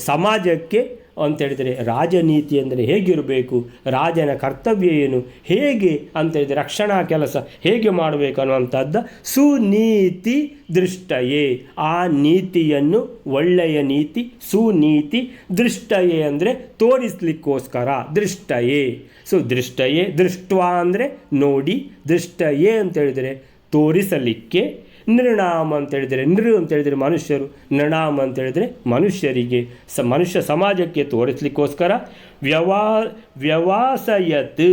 ಸಮಾಜಕ್ಕೆ ಅಂತೇಳಿದರೆ ರಾಜನೀತಿ ಅಂದರೆ ಹೇಗಿರಬೇಕು, ರಾಜನ ಕರ್ತವ್ಯ ಏನು, ಹೇಗೆ ಅಂತೇಳಿದರೆ ರಕ್ಷಣಾ ಕೆಲಸ ಹೇಗೆ ಮಾಡಬೇಕು ಅನ್ನುವಂಥದ್ದು ಸುನೀತಿ ದೃಷ್ಟಯೇ. ಆ ನೀತಿಯನ್ನು ಒಳ್ಳೆಯ ನೀತಿ ಸುನೀತಿ ದೃಷ್ಟಯೇ ಅಂದರೆ ತೋರಿಸಲಿಕ್ಕೋಸ್ಕರ ದೃಷ್ಟಯೇ. ಸೊ ದೃಷ್ಟಯೇ ದೃಷ್ಟ್ವಾ ಅಂದರೆ ನೋಡಿ, ದೃಷ್ಟಯೇ ಅಂತೇಳಿದರೆ ತೋರಿಸಲಿಕ್ಕೆ, ನೃಣಾಮ್ ಅಂತೇಳಿದರೆ ಅಂತೇಳಿದರೆ ಮನುಷ್ಯರು, ನೃಣಾಮ್ ಅಂತೇಳಿದರೆ ಮನುಷ್ಯರಿಗೆ ಮನುಷ್ಯ ಸಮಾಜಕ್ಕೆ ತೋರಿಸಲಿಕ್ಕೋಸ್ಕರ ವ್ಯವಾಸಯತ್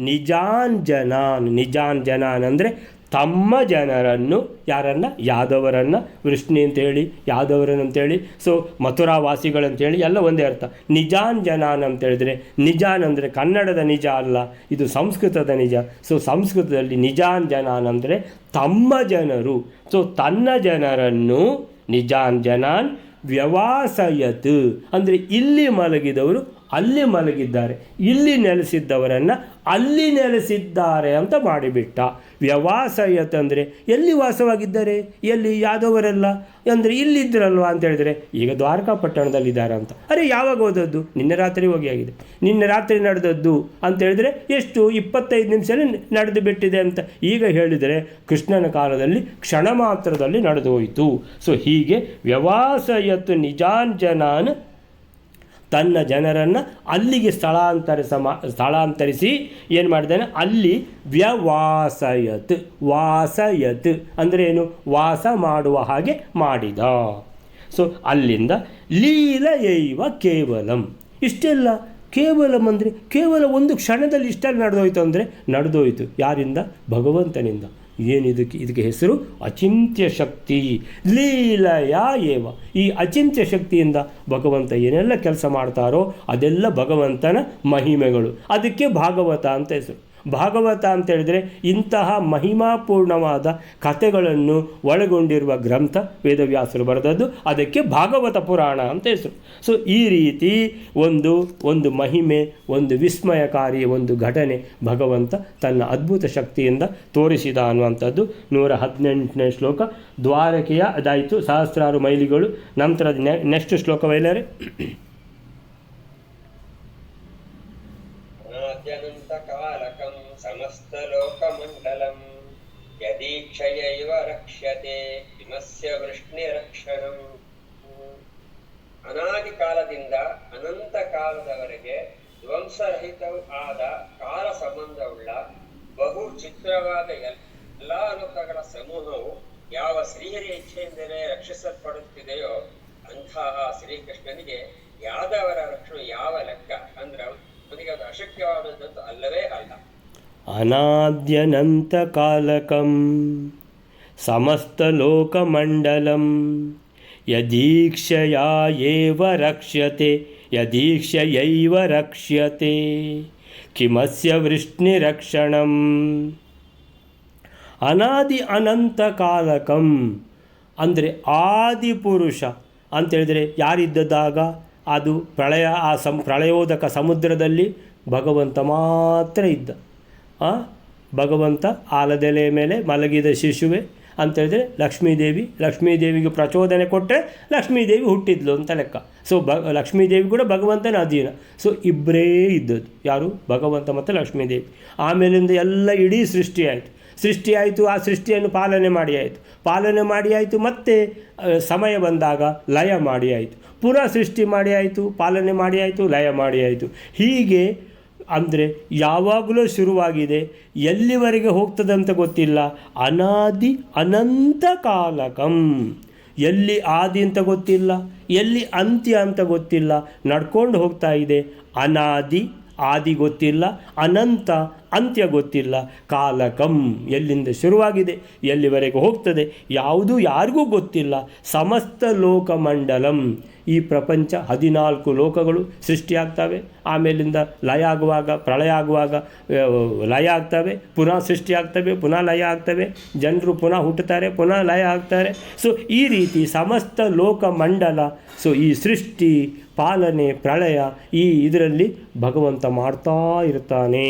ನಿಜಾನ್ ಜನಾನ್ ಅಂದರೆ ತಮ್ಮ ಜನರನ್ನು, ಯಾರನ್ನು, ಯಾದವರನ್ನು, ವೃಷ್ಣಿ ಅಂತೇಳಿ ಯಾದವರನ್ನು ಅಂತೇಳಿ, ಸೊ ಮಥುರಾವಾಸಿಗಳಂತೇಳಿ ಎಲ್ಲ ಒಂದೇ ಅರ್ಥ. ನಿಜಾನ್ ಜನಾನ್ ಅಂತೇಳಿದರೆ ನಿಜಾನ್ ಅಂದರೆ ಕನ್ನಡದ ನಿಜ ಅಲ್ಲ, ಇದು ಸಂಸ್ಕೃತದ ನಿಜ. ಸೊ ಸಂಸ್ಕೃತದಲ್ಲಿ ನಿಜಾನ್ ಜನಾನ್ ಅಂದರೆ ತಮ್ಮ ಜನರು. ಸೊ ತನ್ನ ಜನರನ್ನು ನಿಜಾನ್ ಜನಾನ್ ವ್ಯವಾಸಯತ್ ಅಂದರೆ ಇಲ್ಲಿ ಮಲಗಿದವರು ಅಲ್ಲಿ ಮಲಗಿದ್ದಾರೆ, ಇಲ್ಲಿ ನೆಲೆಸಿದ್ದವರನ್ನು ಅಲ್ಲಿ ನೆಲೆಸಿದ್ದಾರೆ ಅಂತ ಮಾಡಿಬಿಟ್ಟ. ವ್ಯವಾಸಯತ್ ಅಂದರೆ ಎಲ್ಲಿ ವಾಸವಾಗಿದ್ದಾರೆ, ಎಲ್ಲಿ ಯಾದವರೆಲ್ಲ ಅಂದರೆ ಇಲ್ಲಿದ್ದರಲ್ವ ಅಂತ ಹೇಳಿದರೆ ಈಗ ದ್ವಾರಕಾ ಪಟ್ಟಣದಲ್ಲಿದ್ದಾರೆ ಅಂತ. ಅರೆ ಯಾವಾಗ ಹೋದದ್ದು? ನಿನ್ನೆ ರಾತ್ರಿ ಹೋಗಿ ಆಗಿದೆ. ನಿನ್ನೆ ರಾತ್ರಿ ನಡೆದದ್ದು ಅಂತ ಹೇಳಿದರೆ ಎಷ್ಟು 25 ನಿಮಿಷದಲ್ಲಿ ನಡೆದು ಬಿಟ್ಟಿದೆ ಅಂತ ಈಗ ಹೇಳಿದರೆ ಕೃಷ್ಣನ ಕಾಲದಲ್ಲಿ ಕ್ಷಣ ಮಾತ್ರದಲ್ಲಿ ನಡೆದು ಹೋಯಿತು. ಸೊ ಹೀಗೆ ವ್ಯವಾಸಯತ್ ನಿಜಾಂಜನಾನ್, ತನ್ನ ಜನರನ್ನು ಅಲ್ಲಿಗೆ ಸ್ಥಳಾಂತರಿಸಿ ಏನು ಮಾಡಿದ್ದಾನೆ, ಅಲ್ಲಿ ವ್ಯವಾಸಯತ್, ವಾಸಯತ್ ಅಂದರೆ ಏನು, ವಾಸ ಮಾಡುವ ಹಾಗೆ ಮಾಡಿದ. ಸೊ ಅಲ್ಲಿಂದ ಲೀಲಯೈವ ಕೇವಲಂ, ಇಷ್ಟೆಲ್ಲ ಕೇವಲಂ ಅಂದರೆ ಕೇವಲ ಒಂದು ಕ್ಷಣದಲ್ಲಿ ಇಷ್ಟೆಲ್ಲ ನಡೆದೋಯ್ತು ಅಂದರೆ ನಡೆದೋಯ್ತು. ಯಾರಿಂದ? ಭಗವಂತನಿಂದ. ಇದಕ್ಕೆ ಹೆಸರು ಅಚಿಂತ್ಯ ಶಕ್ತಿ. ಲೀಲಯ ಏವ, ಈ ಅಚಿಂತ್ಯ ಶಕ್ತಿಯಿಂದ ಭಗವಂತ ಏನೆಲ್ಲ ಕೆಲಸ ಮಾಡ್ತಾರೋ ಅದೆಲ್ಲ ಭಗವಂತನ ಮಹಿಮೆಗಳು. ಅದಕ್ಕೆ ಭಾಗವತ ಅಂತ ಹೆಸರು. ಭಾಗವತ ಅಂತ ಹೇಳಿದರೆ ಇಂತಹ ಮಹಿಮಾಪೂರ್ಣವಾದ ಕಥೆಗಳನ್ನು ಒಳಗೊಂಡಿರುವ ಗ್ರಂಥ ವೇದವ್ಯಾಸರು ಬರೆದದ್ದು, ಅದಕ್ಕೆ ಭಾಗವತ ಪುರಾಣ ಅಂತ ಹೆಸರು. ಸೊ ಈ ರೀತಿ ಒಂದು ಮಹಿಮೆ, ಒಂದು ವಿಸ್ಮಯಕಾರಿ ಒಂದು ಘಟನೆ ಭಗವಂತ ತನ್ನ ಅದ್ಭುತ ಶಕ್ತಿಯಿಂದ ತೋರಿಸಿದ ಅನ್ನುವಂಥದ್ದು 118ನೇ ಶ್ಲೋಕ. ದ್ವಾರಕೆಯ ಅದಾಯಿತು, ಸಹಸ್ರಾರು ಮೈಲಿಗಳು. ನಂತರ ನೆಕ್ಸ್ಟ್ ಶ್ಲೋಕ ವೈಲರೆ. ಅನಂತಕಾಲಕಂ ಸಮಸ್ತಲೋಕಮಂಡಲಂ ಯದೀಕ್ಷಯೈವ ರಕ್ಷ್ಯತೆ ಕಿಮಸ್ಯ ವೃಷ್ಣಿರಕ್ಷಣಂ. ಅನಾದಿ ಕಾಲದಿಂದ ಅನಂತ ಕಾಲದವರೆಗೆ ಧ್ವಂಸರಹಿತವೂ ಆದ ಕಾಲ ಸಂಬಂಧವುಳ್ಳ ಬಹು ಚಿತ್ರವಾದ ಎಲ್ಲ ಲೋಕಗಳ ಸಮೂಹವು ಯಾವ ಶ್ರೀಹರಿಯ ಇಚ್ಛೆಯಿಂದಲೇ ರಕ್ಷಿಸಲ್ಪಡುತ್ತಿದೆಯೋ ಅಂತಹ ಶ್ರೀಕೃಷ್ಣನಿಗೆ ಯಾದವರ ರಕ್ಷಣೆ ಯಾವ ಲೆಕ್ಕ ಅಂದ್ರೆ ಅವನಿಗೆ ಅದು ಅಶಕ್ಯವಾದದ್ದು ಅಲ್ಲವೇ ಅಲ್ಲ. ಅನಾದ್ಯನಂತ ಕಾಲಕಂ ಸಮಸ್ತಲೋಕಮಂಡಲಂ ಯದೀಕ್ಷಯಾ ಏವ ರಕ್ಷ್ಯತೆ ಯದೀಕ್ಷಯೈವ ರಕ್ಷ್ಯತೆ ಕಿಮಸ್ಯ ವೃಷ್ಣಿರಕ್ಷಣಂ. ಅನಾದಿ ಅನಂತ ಕಾಲಕಂ ಅಂದರೆ ಆದಿಪುರುಷ ಅಂತೇಳಿದರೆ ಯಾರಿದ್ದಾಗ ಅದು ಪ್ರಳಯೋದಕ ಸಮುದ್ರದಲ್ಲಿ ಭಗವಂತ ಮಾತ್ರ ಇದ್ದ. ಭಗವಂತ ಆಲದೆಲೆ ಮೇಲೆ ಮಲಗಿದ ಶಿಶುವೆ ಅಂತೇಳಿದರೆ ಲಕ್ಷ್ಮೀದೇವಿಗೆ ಪ್ರಚೋದನೆ ಕೊಟ್ಟರೆ ಲಕ್ಷ್ಮೀದೇವಿ ಹುಟ್ಟಿದ್ಲು ಅಂತ ಲೆಕ್ಕ. ಸೊ ಲಕ್ಷ್ಮೀದೇವಿ ಕೂಡ ಭಗವಂತನ ಅಧೀನ. ಸೊ ಇಬ್ಬರೇ ಇದ್ದದ್ದು, ಯಾರು? ಭಗವಂತ ಮತ್ತು ಲಕ್ಷ್ಮೀದೇವಿ. ಆಮೇಲಿಂದ ಎಲ್ಲ ಇಡೀ ಸೃಷ್ಟಿಯಾಯಿತು. ಆ ಸೃಷ್ಟಿಯನ್ನು ಪಾಲನೆ ಮಾಡಿ ಆಯಿತು. ಮತ್ತೆ ಸಮಯ ಬಂದಾಗ ಲಯ ಮಾಡಿ ಆಯಿತು. ಪುನಃ ಸೃಷ್ಟಿ ಮಾಡಿ ಆಯಿತು, ಪಾಲನೆ ಮಾಡಿ ಆಯಿತು, ಲಯ ಮಾಡಿ ಆಯಿತು. ಹೀಗೆ ಅಂದರೆ ಯಾವಾಗಲೂ ಶುರುವಾಗಿದೆ, ಎಲ್ಲಿವರೆಗೆ ಹೋಗ್ತದಂತ ಗೊತ್ತಿಲ್ಲ. ಅನಾದಿ ಅನಂತ ಕಾಲಕಂ, ಎಲ್ಲಿ ಆದಿ ಅಂತ ಗೊತ್ತಿಲ್ಲ, ಎಲ್ಲಿ ಅಂತ್ಯ ಅಂತ ಗೊತ್ತಿಲ್ಲ, ನಡ್ಕೊಂಡು ಹೋಗ್ತಾ ಇದೆ. ಅನಾದಿ ಆದಿ ಗೊತ್ತಿಲ್ಲ, ಅನಂತ ಅಂತ್ಯ ಗೊತ್ತಿಲ್ಲ, ಕಾಲಕಂ ಎಲ್ಲಿಂದ ಶುರುವಾಗಿದೆ ಎಲ್ಲಿವರೆಗೆ ಹೋಗ್ತದೆ ಯಾವುದು ಯಾರಿಗೂ ಗೊತ್ತಿಲ್ಲ. ಸಮಸ್ತ ಲೋಕಮಂಡಲಂ, ಈ ಪ್ರಪಂಚ 14 ಲೋಕಗಳು ಸೃಷ್ಟಿಯಾಗ್ತವೆ. ಆಮೇಲಿಂದ ಲಯ ಆಗುವಾಗ, ಪ್ರಳಯ ಆಗುವಾಗ ಲಯ ಆಗ್ತವೆ, ಪುನಃ ಸೃಷ್ಟಿಯಾಗ್ತವೆ, ಪುನಃ ಲಯ ಆಗ್ತವೆ. ಜನರು ಪುನಃ ಹುಟ್ಟುತ್ತಾರೆ, ಪುನಃ ಲಯ ಆಗ್ತಾರೆ. ಸೊ ಈ ರೀತಿ ಸಮಸ್ತ ಲೋಕಮಂಡಲ, ಸೊ ಈ ಸೃಷ್ಟಿ, ಪಾಲನೆ, ಪ್ರಳಯ, ಈ ಇದರಲ್ಲಿ ಭಗವಂತ ಮಾಡ್ತಾ ಇರ್ತಾನೆ.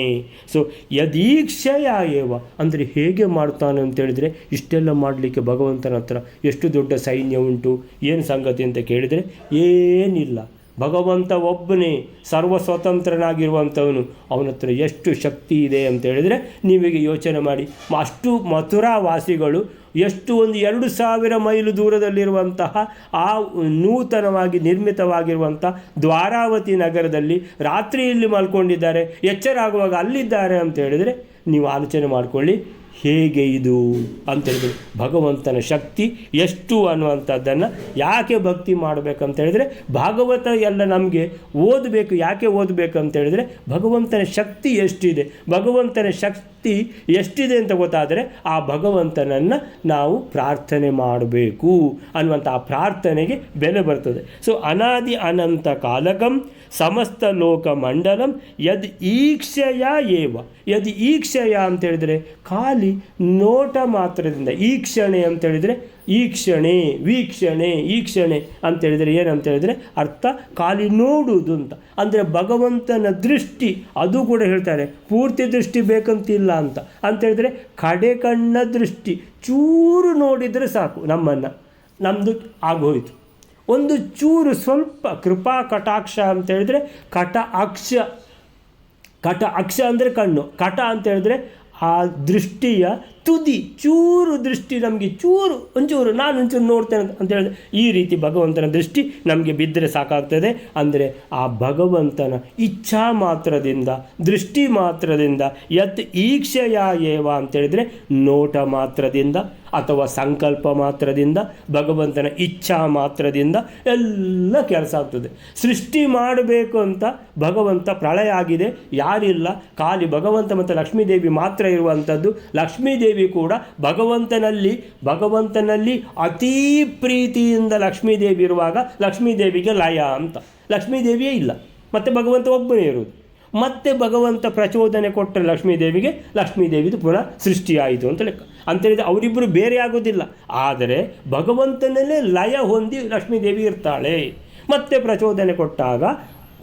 ಸೊ ಯದೀಕ್ಷಯ ಏವ ಅಂದರೆ ಹೇಗೆ ಮಾಡ್ತಾನೆ ಅಂತೇಳಿದರೆ, ಇಷ್ಟೆಲ್ಲ ಮಾಡಲಿಕ್ಕೆ ಭಗವಂತನ ಹತ್ರ ಎಷ್ಟು ದೊಡ್ಡ ಸೈನ್ಯ ಉಂಟು, ಏನು ಸಂಗತಿ ಅಂತ ಕೇಳಿದರೆ ಏನಿಲ್ಲ. ಭಗವಂತ ಒಬ್ಬನೇ ಸರ್ವಸ್ವತಂತ್ರನಾಗಿರುವಂಥವನು. ಅವನ ಹತ್ರ ಎಷ್ಟು ಶಕ್ತಿ ಇದೆ ಅಂತೇಳಿದರೆ ನೀವೀಗ ಯೋಚನೆ ಮಾಡಿ. ಅಷ್ಟು ಮಥುರಾವಾಸಿಗಳು ಎಷ್ಟು ಒಂದು 2000 ಮೈಲು ದೂರದಲ್ಲಿರುವಂತಹ ಆ ನೂತನವಾಗಿ ನಿರ್ಮಿತವಾಗಿರುವಂಥ ದ್ವಾರಾವತಿ ನಗರದಲ್ಲಿ ರಾತ್ರಿಯಲ್ಲಿ ಮಲ್ಕೊಂಡಿದ್ದಾರೆ, ಎಚ್ಚರ ಆಗುವಾಗ ಅಲ್ಲಿದ್ದಾರೆ ಅಂತ ಹೇಳಿದರೆ ನೀವು ಆಲೋಚನೆ ಮಾಡಿಕೊಳ್ಳಿ ಹೇಗೆ ಇದು ಅಂತೇಳಿದರೆ ಭಗವಂತನ ಶಕ್ತಿ ಎಷ್ಟು ಅನ್ನುವಂಥದ್ದನ್ನು ಯಾಕೆ ಭಕ್ತಿ ಮಾಡಬೇಕಂತ ಹೇಳಿದರೆ, ಭಾಗವತ ಎಲ್ಲ ನಮಗೆ ಓದಬೇಕು. ಯಾಕೆ ಓದಬೇಕು ಅಂತೇಳಿದರೆ ಭಗವಂತನ ಶಕ್ತಿ ಎಷ್ಟಿದೆ, ಭಗವಂತನ ಶಕ್ತಿ ಎಷ್ಟಿದೆ ಅಂತ ಗೊತ್ತಾದರೆ ಆ ಭಗವಂತನನ್ನು ನಾವು ಪ್ರಾರ್ಥನೆ ಮಾಡಬೇಕು ಅನ್ನುವಂಥ ಆ ಪ್ರಾರ್ಥನೆಗೆ ಬೆಲೆ ಬರ್ತದೆ. ಸೊ ಅನಾದಿ ಅನಂತ ಕಾಲಕಂ ಸಮಸ್ತ ಲೋಕ ಮಂಡಲಂ ಯದ್ ಈಕ್ಷಯ ಏವ. ಯದ್ ಈಕ್ಷಯ ಅಂತೇಳಿದರೆ ಖಾಲಿ ನೋಟ ಮಾತ್ರದಿಂದ, ಈಕ್ಷಣೆ ಅಂತೇಳಿದರೆ ಈಕ್ಷಣೆ ಈಕ್ಷಣೆ ಅಂತೇಳಿದರೆ ಏನಂತೇಳಿದರೆ ಅರ್ಥ ಖಾಲಿ ನೋಡುವುದು ಅಂತ. ಅಂದರೆ ಭಗವಂತನ ದೃಷ್ಟಿ, ಅದು ಕೂಡ ಹೇಳ್ತಾರೆ ಪೂರ್ತಿ ದೃಷ್ಟಿ ಬೇಕಂತಿಲ್ಲ ಅಂತ ಅಂತೇಳಿದರೆ ಕಡೆ ಕಣ್ಣ ದೃಷ್ಟಿ, ಚೂರು ನೋಡಿದರೆ ಸಾಕು ನಮ್ಮದು ಆಗೋಯಿತು. ಒಂದು ಚೂರು ಸ್ವಲ್ಪ ಕೃಪಾ ಕಟಾಕ್ಷ ಅಂತೇಳಿದರೆ ಕಟ ಅಕ್ಷ ಅಂದರೆ ಕಣ್ಣು, ಕಟ ಅಂತೇಳಿದ್ರೆ ಆ ದೃಷ್ಟಿಯ ತುದಿ, ಚೂರು ದೃಷ್ಟಿ ನಮಗೆ ಒಂಚೂರು ನಾನು ಒಂಚೂರು ನೋಡ್ತೇನೆ ಅಂತ ಹೇಳಿದ್ರೆ ಈ ರೀತಿ ಭಗವಂತನ ದೃಷ್ಟಿ ನಮಗೆ ಬಿದ್ದರೆ ಸಾಕಾಗ್ತದೆ. ಅಂದರೆ ಆ ಭಗವಂತನ ಇಚ್ಛಾ ಮಾತ್ರದಿಂದ, ದೃಷ್ಟಿ ಮಾತ್ರದಿಂದ, ಯತ್ ಈಕ್ಷೆಯ ಏವ ಅಂತೇಳಿದರೆ ನೋಟ ಮಾತ್ರದಿಂದ ಅಥವಾ ಸಂಕಲ್ಪ ಮಾತ್ರದಿಂದ, ಭಗವಂತನ ಇಚ್ಛಾ ಮಾತ್ರದಿಂದ ಎಲ್ಲ ಕೆಲಸ ಆಗ್ತದೆ. ಸೃಷ್ಟಿ ಮಾಡಬೇಕು ಅಂತ ಭಗವಂತ, ಪ್ರಳಯ ಆಗಿದೆ, ಯಾರಿಲ್ಲ, ಖಾಲಿ ಭಗವಂತ ಮತ್ತು ಲಕ್ಷ್ಮೀದೇವಿ ಮಾತ್ರ ಇರುವಂಥದ್ದು. ಲಕ್ಷ್ಮೀದೇವಿ ಕೂಡ ಭಗವಂತನಲ್ಲಿ ಅತೀ ಪ್ರೀತಿಯಿಂದ ಲಕ್ಷ್ಮೀದೇವಿ ಇರುವಾಗ ಲಕ್ಷ್ಮೀದೇವಿಗೆ ಲಯ ಅಂತ, ಲಕ್ಷ್ಮೀದೇವಿಯೇ ಇಲ್ಲ, ಮತ್ತು ಭಗವಂತ ಒಬ್ಬನೇ ಇರುವುದು. ಮತ್ತೆ ಭಗವಂತ ಪ್ರಚೋದನೆ ಕೊಟ್ಟರೆ ಲಕ್ಷ್ಮೀದೇವಿದು ಪುನಃ ಸೃಷ್ಟಿಯಾಯಿತು ಅಂತ ಲೆಕ್ಕ. ಅಂತೇಳಿದರೆ ಅವರಿಬ್ಬರು ಬೇರೆ ಆಗೋದಿಲ್ಲ, ಆದರೆ ಭಗವಂತನಲ್ಲೇ ಲಯ ಹೊಂದಿ ಲಕ್ಷ್ಮೀದೇವಿ ಇರ್ತಾಳೆ. ಮತ್ತೆ ಪ್ರಚೋದನೆ ಕೊಟ್ಟಾಗ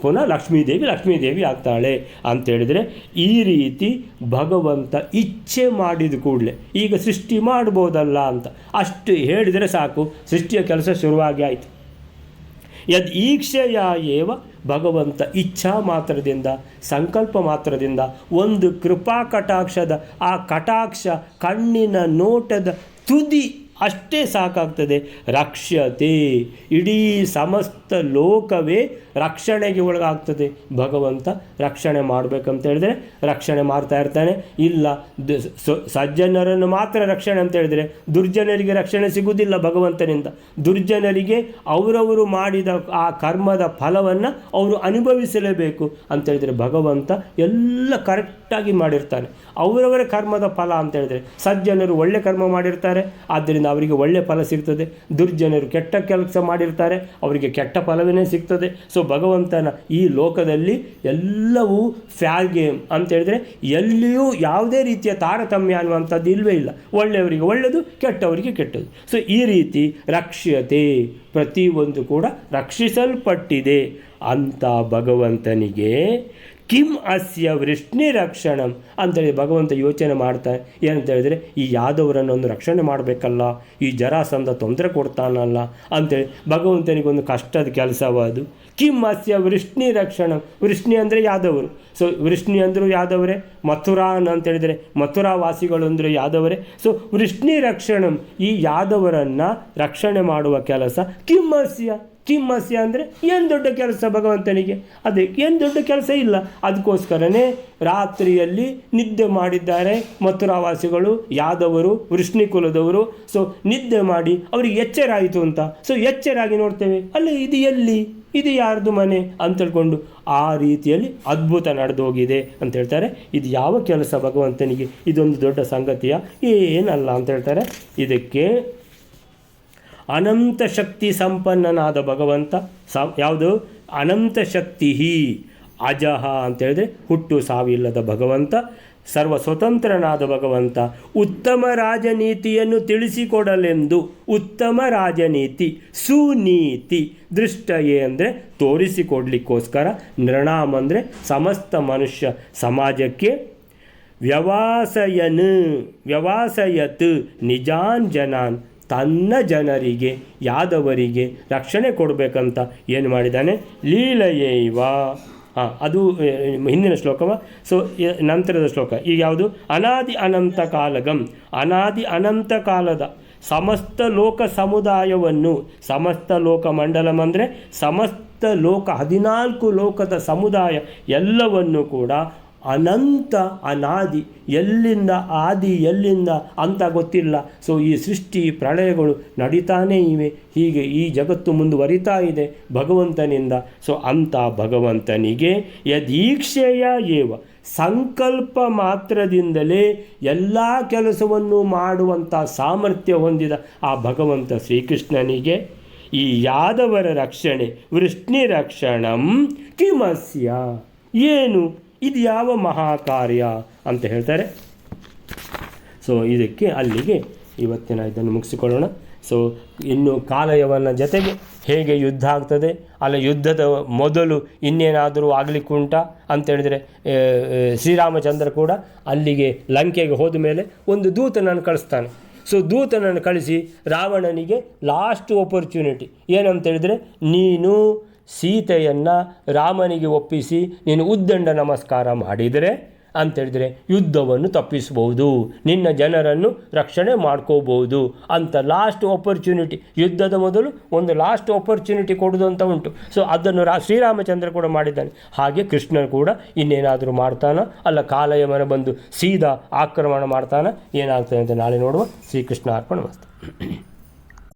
ಪುನಃ ಲಕ್ಷ್ಮೀದೇವಿ ಆಗ್ತಾಳೆ ಅಂತೇಳಿದರೆ ಈ ರೀತಿ ಭಗವಂತ ಇಚ್ಛೆ ಮಾಡಿದ ಕೂಡಲೇ ಈಗ ಸೃಷ್ಟಿ ಮಾಡ್ಬೋದಲ್ಲ ಅಂತ ಅಷ್ಟು ಹೇಳಿದರೆ ಸಾಕು, ಸೃಷ್ಟಿಯ ಕೆಲಸ ಶುರುವಾಗಿ ಆಯಿತು. ಯದ್ ಈಕ್ಷೆಯ ಏವ, ಭಗವಂತ ಇಚ್ಛಾ ಮಾತ್ರದಿಂದ, ಸಂಕಲ್ಪ ಮಾತ್ರದಿಂದ, ಒಂದು ಕೃಪಾ ಕಟಾಕ್ಷದ ಆ ಕಟಾಕ್ಷ ಕಣ್ಣಿನ ನೋಟದ ತುದಿ ಅಷ್ಟೇ ಸಾಕಾಗ್ತದೆ. ರಕ್ಷ್ಯತೆ, ಇಡೀ ಸಮಸ್ತ ಲೋಕವೇ ರಕ್ಷಣೆಗೆ ಒಳಗಾಗ್ತದೆ. ಭಗವಂತ ರಕ್ಷಣೆ ಮಾಡಬೇಕಂತ ಹೇಳಿದ್ರೆ ರಕ್ಷಣೆ ಮಾಡ್ತಾ ಇರ್ತಾನೆ. ಇಲ್ಲ ಸಜ್ಜನರನ್ನು ಮಾತ್ರ ರಕ್ಷಣೆ ಅಂತ ಹೇಳಿದರೆ ದುರ್ಜನರಿಗೆ ರಕ್ಷಣೆ ಸಿಗುವುದಿಲ್ಲ ಭಗವಂತನಿಂದ. ದುರ್ಜನರಿಗೆ ಅವರವರು ಮಾಡಿದ ಆ ಕರ್ಮದ ಫಲವನ್ನು ಅವರು ಅನುಭವಿಸಲೇಬೇಕು ಅಂತೇಳಿದರೆ ಭಗವಂತ ಎಲ್ಲ ಕರೆಕ್ಟಾಗಿ ಮಾಡಿರ್ತಾನೆ. ಅವರವರ ಕರ್ಮದ ಫಲ ಅಂತ ಹೇಳಿದರೆ ಸಜ್ಜನರು ಒಳ್ಳೆ ಕರ್ಮ ಮಾಡಿರ್ತಾರೆ, ಆದ್ದರಿಂದ ಅವರಿಗೆ ಒಳ್ಳೆ ಫಲ ಸಿಗ್ತದೆ. ದುರ್ಜನರು ಕೆಟ್ಟ ಕೆಲಸ ಮಾಡಿರ್ತಾರೆ, ಅವರಿಗೆ ಕೆಟ್ಟ ಫಲವೇ ಸಿಗ್ತದೆ. ಸೊ ಭಗವಂತನ ಈ ಲೋಕದಲ್ಲಿ ಎಲ್ಲವೂ ಫ್ಯಾರ್ ಗೇಮ್ ಅಂತ ಹೇಳಿದರೆ ಎಲ್ಲಿಯೂ ಯಾವುದೇ ರೀತಿಯ ತಾರತಮ್ಯ ಅನ್ನುವಂಥದ್ದು ಇಲ್ಲವೇ ಇಲ್ಲ. ಒಳ್ಳೆಯವರಿಗೆ ಒಳ್ಳೆಯದು, ಕೆಟ್ಟವರಿಗೆ ಕೆಟ್ಟದ್ದು. ಸೊ ಈ ರೀತಿ ರಕ್ಷ್ಯತೆ, ಪ್ರತಿಯೊಂದು ಕೂಡ ರಕ್ಷಿಸಲ್ಪಟ್ಟಿದೆ ಅಂತ ಭಗವಂತನಿಗೆ ಕಿಂ ಅಸ್ಯ ವೃಷ್ಣಿರಕ್ಷಣಂ ಅಂತೇಳಿ ಭಗವಂತ ಯೋಚನೆ ಮಾಡ್ತಾರೆ. ಏನಂತ ಹೇಳಿದರೆ ಈ ಯಾದವರನ್ನೊಂದು ರಕ್ಷಣೆ ಮಾಡಬೇಕಲ್ಲ, ಈ ಜರಾಸಂಧ ತೊಂದರೆ ಕೊಡ್ತಾನಲ್ಲ ಅಂತೇಳಿ ಭಗವಂತನಿಗೊಂದು ಕಷ್ಟದ ಕೆಲಸವಾದು. ಕಿಂ ಅಸ್ಯ ವೃಷ್ಣಿರಕ್ಷಣಂ, ವೃಷ್ಣಿ ಅಂದರೆ ಯಾದವರು. ಸೊ ವೃಷ್ಣಿ ಅಂದರೂ ಯಾದವರೇ, ಮಥುರಾನ್ ಅಂತೇಳಿದರೆ ಮಥುರಾ ವಾಸಿಗಳು ಅಂದರೆ ಯಾದವರೇ. ಸೊ ವೃಷ್ಣಿರಕ್ಷಣಂ, ಈ ಯಾದವರನ್ನು ರಕ್ಷಣೆ ಮಾಡುವ ಕೆಲಸ ಕಿಮ್ಮಸ್ಯ ಅಂದರೆ ಏನು ದೊಡ್ಡ ಕೆಲಸ ಭಗವಂತನಿಗೆ? ಅದೇ ಏನು ದೊಡ್ಡ ಕೆಲಸ ಇಲ್ಲ. ಅದಕ್ಕೋಸ್ಕರನೇ ರಾತ್ರಿಯಲ್ಲಿ ನಿದ್ದೆ ಮಾಡಿದ್ದಾರೆ ಮಥುರಾವಾಸಿಗಳು, ಯಾದವರು, ವೃಷ್ಣಿ ಕುಲದವರು. ಸೊ ನಿದ್ದೆ ಮಾಡಿ ಅವರಿಗೆ ಎಚ್ಚರ ಆಯಿತು ಅಂತ. ಸೊ ಎಚ್ಚರಾಗಿ ನೋಡ್ತೇವೆ, ಅಲ್ಲೇ ಇದು ಯಾರ್ದು ಮನೆ ಅಂತ ತಿಳ್ಕೊಂಡು ಆ ರೀತಿಯಲ್ಲಿ ಅದ್ಭುತ ನಡೆದು ಹೋಗಿದೆ ಅಂತ ಹೇಳ್ತಾರೆ. ಇದು ಯಾವ ಕೆಲಸ ಭಗವಂತನಿಗೆ? ಇದೊಂದು ದೊಡ್ಡ ಸಂಗತಿಯ? ಏನಲ್ಲ ಅಂತ ಹೇಳ್ತಾರೆ. ಇದಕ್ಕೆ ಅನಂತ ಶಕ್ತಿ ಸಂಪನ್ನನಾದ ಭಗವಂತ, ಯಾವುದು ಅನಂತ ಶಕ್ತಿ ಅಜಹ ಅಂತೇಳಿದರೆ ಹುಟ್ಟು ಸಾವಿಲ್ಲದ ಭಗವಂತ, ಸರ್ವ ಸ್ವತಂತ್ರನಾದ ಭಗವಂತ, ಉತ್ತಮ ರಾಜನೀತಿಯನ್ನು ತಿಳಿಸಿಕೊಡಲೆಂದು, ಉತ್ತಮ ರಾಜನೀತಿ ಸುನೀತಿ, ದೃಷ್ಟಯೇ ಅಂದರೆ ತೋರಿಸಿಕೊಡ್ಲಿಕ್ಕೋಸ್ಕರ, ನೃಣಾಮ್ ಅಂದರೆ ಸಮಸ್ತ ಮನುಷ್ಯ ಸಮಾಜಕ್ಕೆ, ವ್ಯವಾಸಯತ್ ನಿಜಾನ್ ಜನಾನ್, ತನ್ನ ಜನರಿಗೆ ಯಾದವರಿಗೆ ರಕ್ಷಣೆ ಕೊಡಬೇಕಂತ ಏನು ಮಾಡಿದ್ದಾನೆ? ಲೀಲೆಯೈವ. ಅದು ಹಿಂದಿನ ಶ್ಲೋಕವ. ಸೊ ನಂತರದ ಶ್ಲೋಕ ಈಗ ಯಾವುದು? ಅನಾದಿ ಅನಂತ ಕಾಲಗಂ, ಅನಾದಿ ಅನಂತ ಕಾಲದ ಸಮಸ್ತ ಲೋಕ ಸಮುದಾಯವನ್ನು, ಸಮಸ್ತ ಲೋಕ ಮಂಡಲಂ ಅಂದರೆ ಸಮಸ್ತ ಲೋಕ, 14 ಲೋಕದ ಸಮುದಾಯ ಎಲ್ಲವನ್ನು ಕೂಡ ಅನಂತ ಅನಾದಿ, ಎಲ್ಲಿಂದ ಆದಿ ಎಲ್ಲಿಂದ ಅಂತ ಗೊತ್ತಿಲ್ಲ. ಸೊ ಈ ಸೃಷ್ಟಿ ಪ್ರಳಯಗಳು ನಡೀತಾನೇ ಇವೆ, ಹೀಗೆ ಈ ಜಗತ್ತು ಮುಂದುವರಿತಾ ಇದೆ ಭಗವಂತನಿಂದ. ಸೊ ಅಂಥ ಭಗವಂತನಿಗೆ ಯದೀಕ್ಷೆಯ ಏವ, ಸಂಕಲ್ಪ ಮಾತ್ರದಿಂದಲೇ ಎಲ್ಲ ಕೆಲಸವನ್ನು ಮಾಡುವಂಥ ಸಾಮರ್ಥ್ಯ ಹೊಂದಿದ ಆ ಭಗವಂತ ಶ್ರೀಕೃಷ್ಣನಿಗೆ ಈ ಯಾದವರ ರಕ್ಷಣೆ, ವೃಷ್ಣಿ ರಕ್ಷಣಂ ಕಿಮಸ್ಯ, ಏನು ಇದು ಯಾವ ಮಹಾಕಾರ್ಯ ಅಂತ ಹೇಳ್ತಾರೆ. ಸೊ ಇದಕ್ಕೆ ಅಲ್ಲಿಗೆ ಇವತ್ತಿನ ಇದನ್ನು ಮುಗಿಸಿಕೊಳ್ಳೋಣ. ಸೊ ಇನ್ನು ಕಾಲಯವನ ಜೊತೆಗೆ ಹೇಗೆ ಯುದ್ಧ ಆಗ್ತದೆ, ಅಲ್ಲ ಯುದ್ಧದ ಮೊದಲು ಇನ್ನೇನಾದರೂ ಆಗಲಿಕ್ಕುಂಟಾ ಅಂತೇಳಿದರೆ ಶ್ರೀರಾಮಚಂದ್ರ ಕೂಡ ಅಲ್ಲಿಗೆ ಲಂಕೆಗೆ ಹೋದ ಮೇಲೆ ಒಂದು ದೂತನನ್ನು ಕಳಿಸ್ತಾನೆ. ಸೊ ದೂತನನ್ನು ಕಳಿಸಿ ರಾವಣನಿಗೆ ಲಾಸ್ಟ್ ಆಪರ್ಚುನಿಟಿ ಏನಂತೇಳಿದರೆ, ನೀನು ಸೀತೆಯನ್ನು ರಾಮನಿಗೆ ಒಪ್ಪಿಸಿ ನೀನು ಉದ್ದಂಡ ನಮಸ್ಕಾರ ಮಾಡಿದರೆ ಅಂತೇಳಿದರೆ ಯುದ್ಧವನ್ನು ತಪ್ಪಿಸ್ಬೋದು, ನಿನ್ನ ಜನರನ್ನು ರಕ್ಷಣೆ ಮಾಡ್ಕೋಬೋದು ಅಂತ ಲಾಸ್ಟ್ ಆಪರ್ಚುನಿಟಿ, ಯುದ್ಧದ ಮೊದಲು ಒಂದು ಲಾಸ್ಟ್ ಆಪರ್ಚುನಿಟಿ ಕೊಡೋದು ಅಂತ ಉಂಟು. ಸೊ ಅದನ್ನು ಶ್ರೀರಾಮಚಂದ್ರ ಕೂಡ ಮಾಡಿದ್ದಾನೆ. ಹಾಗೆ ಕೃಷ್ಣ ಕೂಡ ಇನ್ನೇನಾದರೂ ಮಾಡ್ತಾನ, ಅಲ್ಲ ಕಾಲಯವನ ಬಂದು ಸೀದಾ ಆಕ್ರಮಣ ಮಾಡ್ತಾನ, ಏನಾಗ್ತದೆ ಅಂತ ನಾಳೆ ನೋಡುವ. ಶ್ರೀಕೃಷ್ಣ ಅರ್ಪಣ ಮಸ್ತು.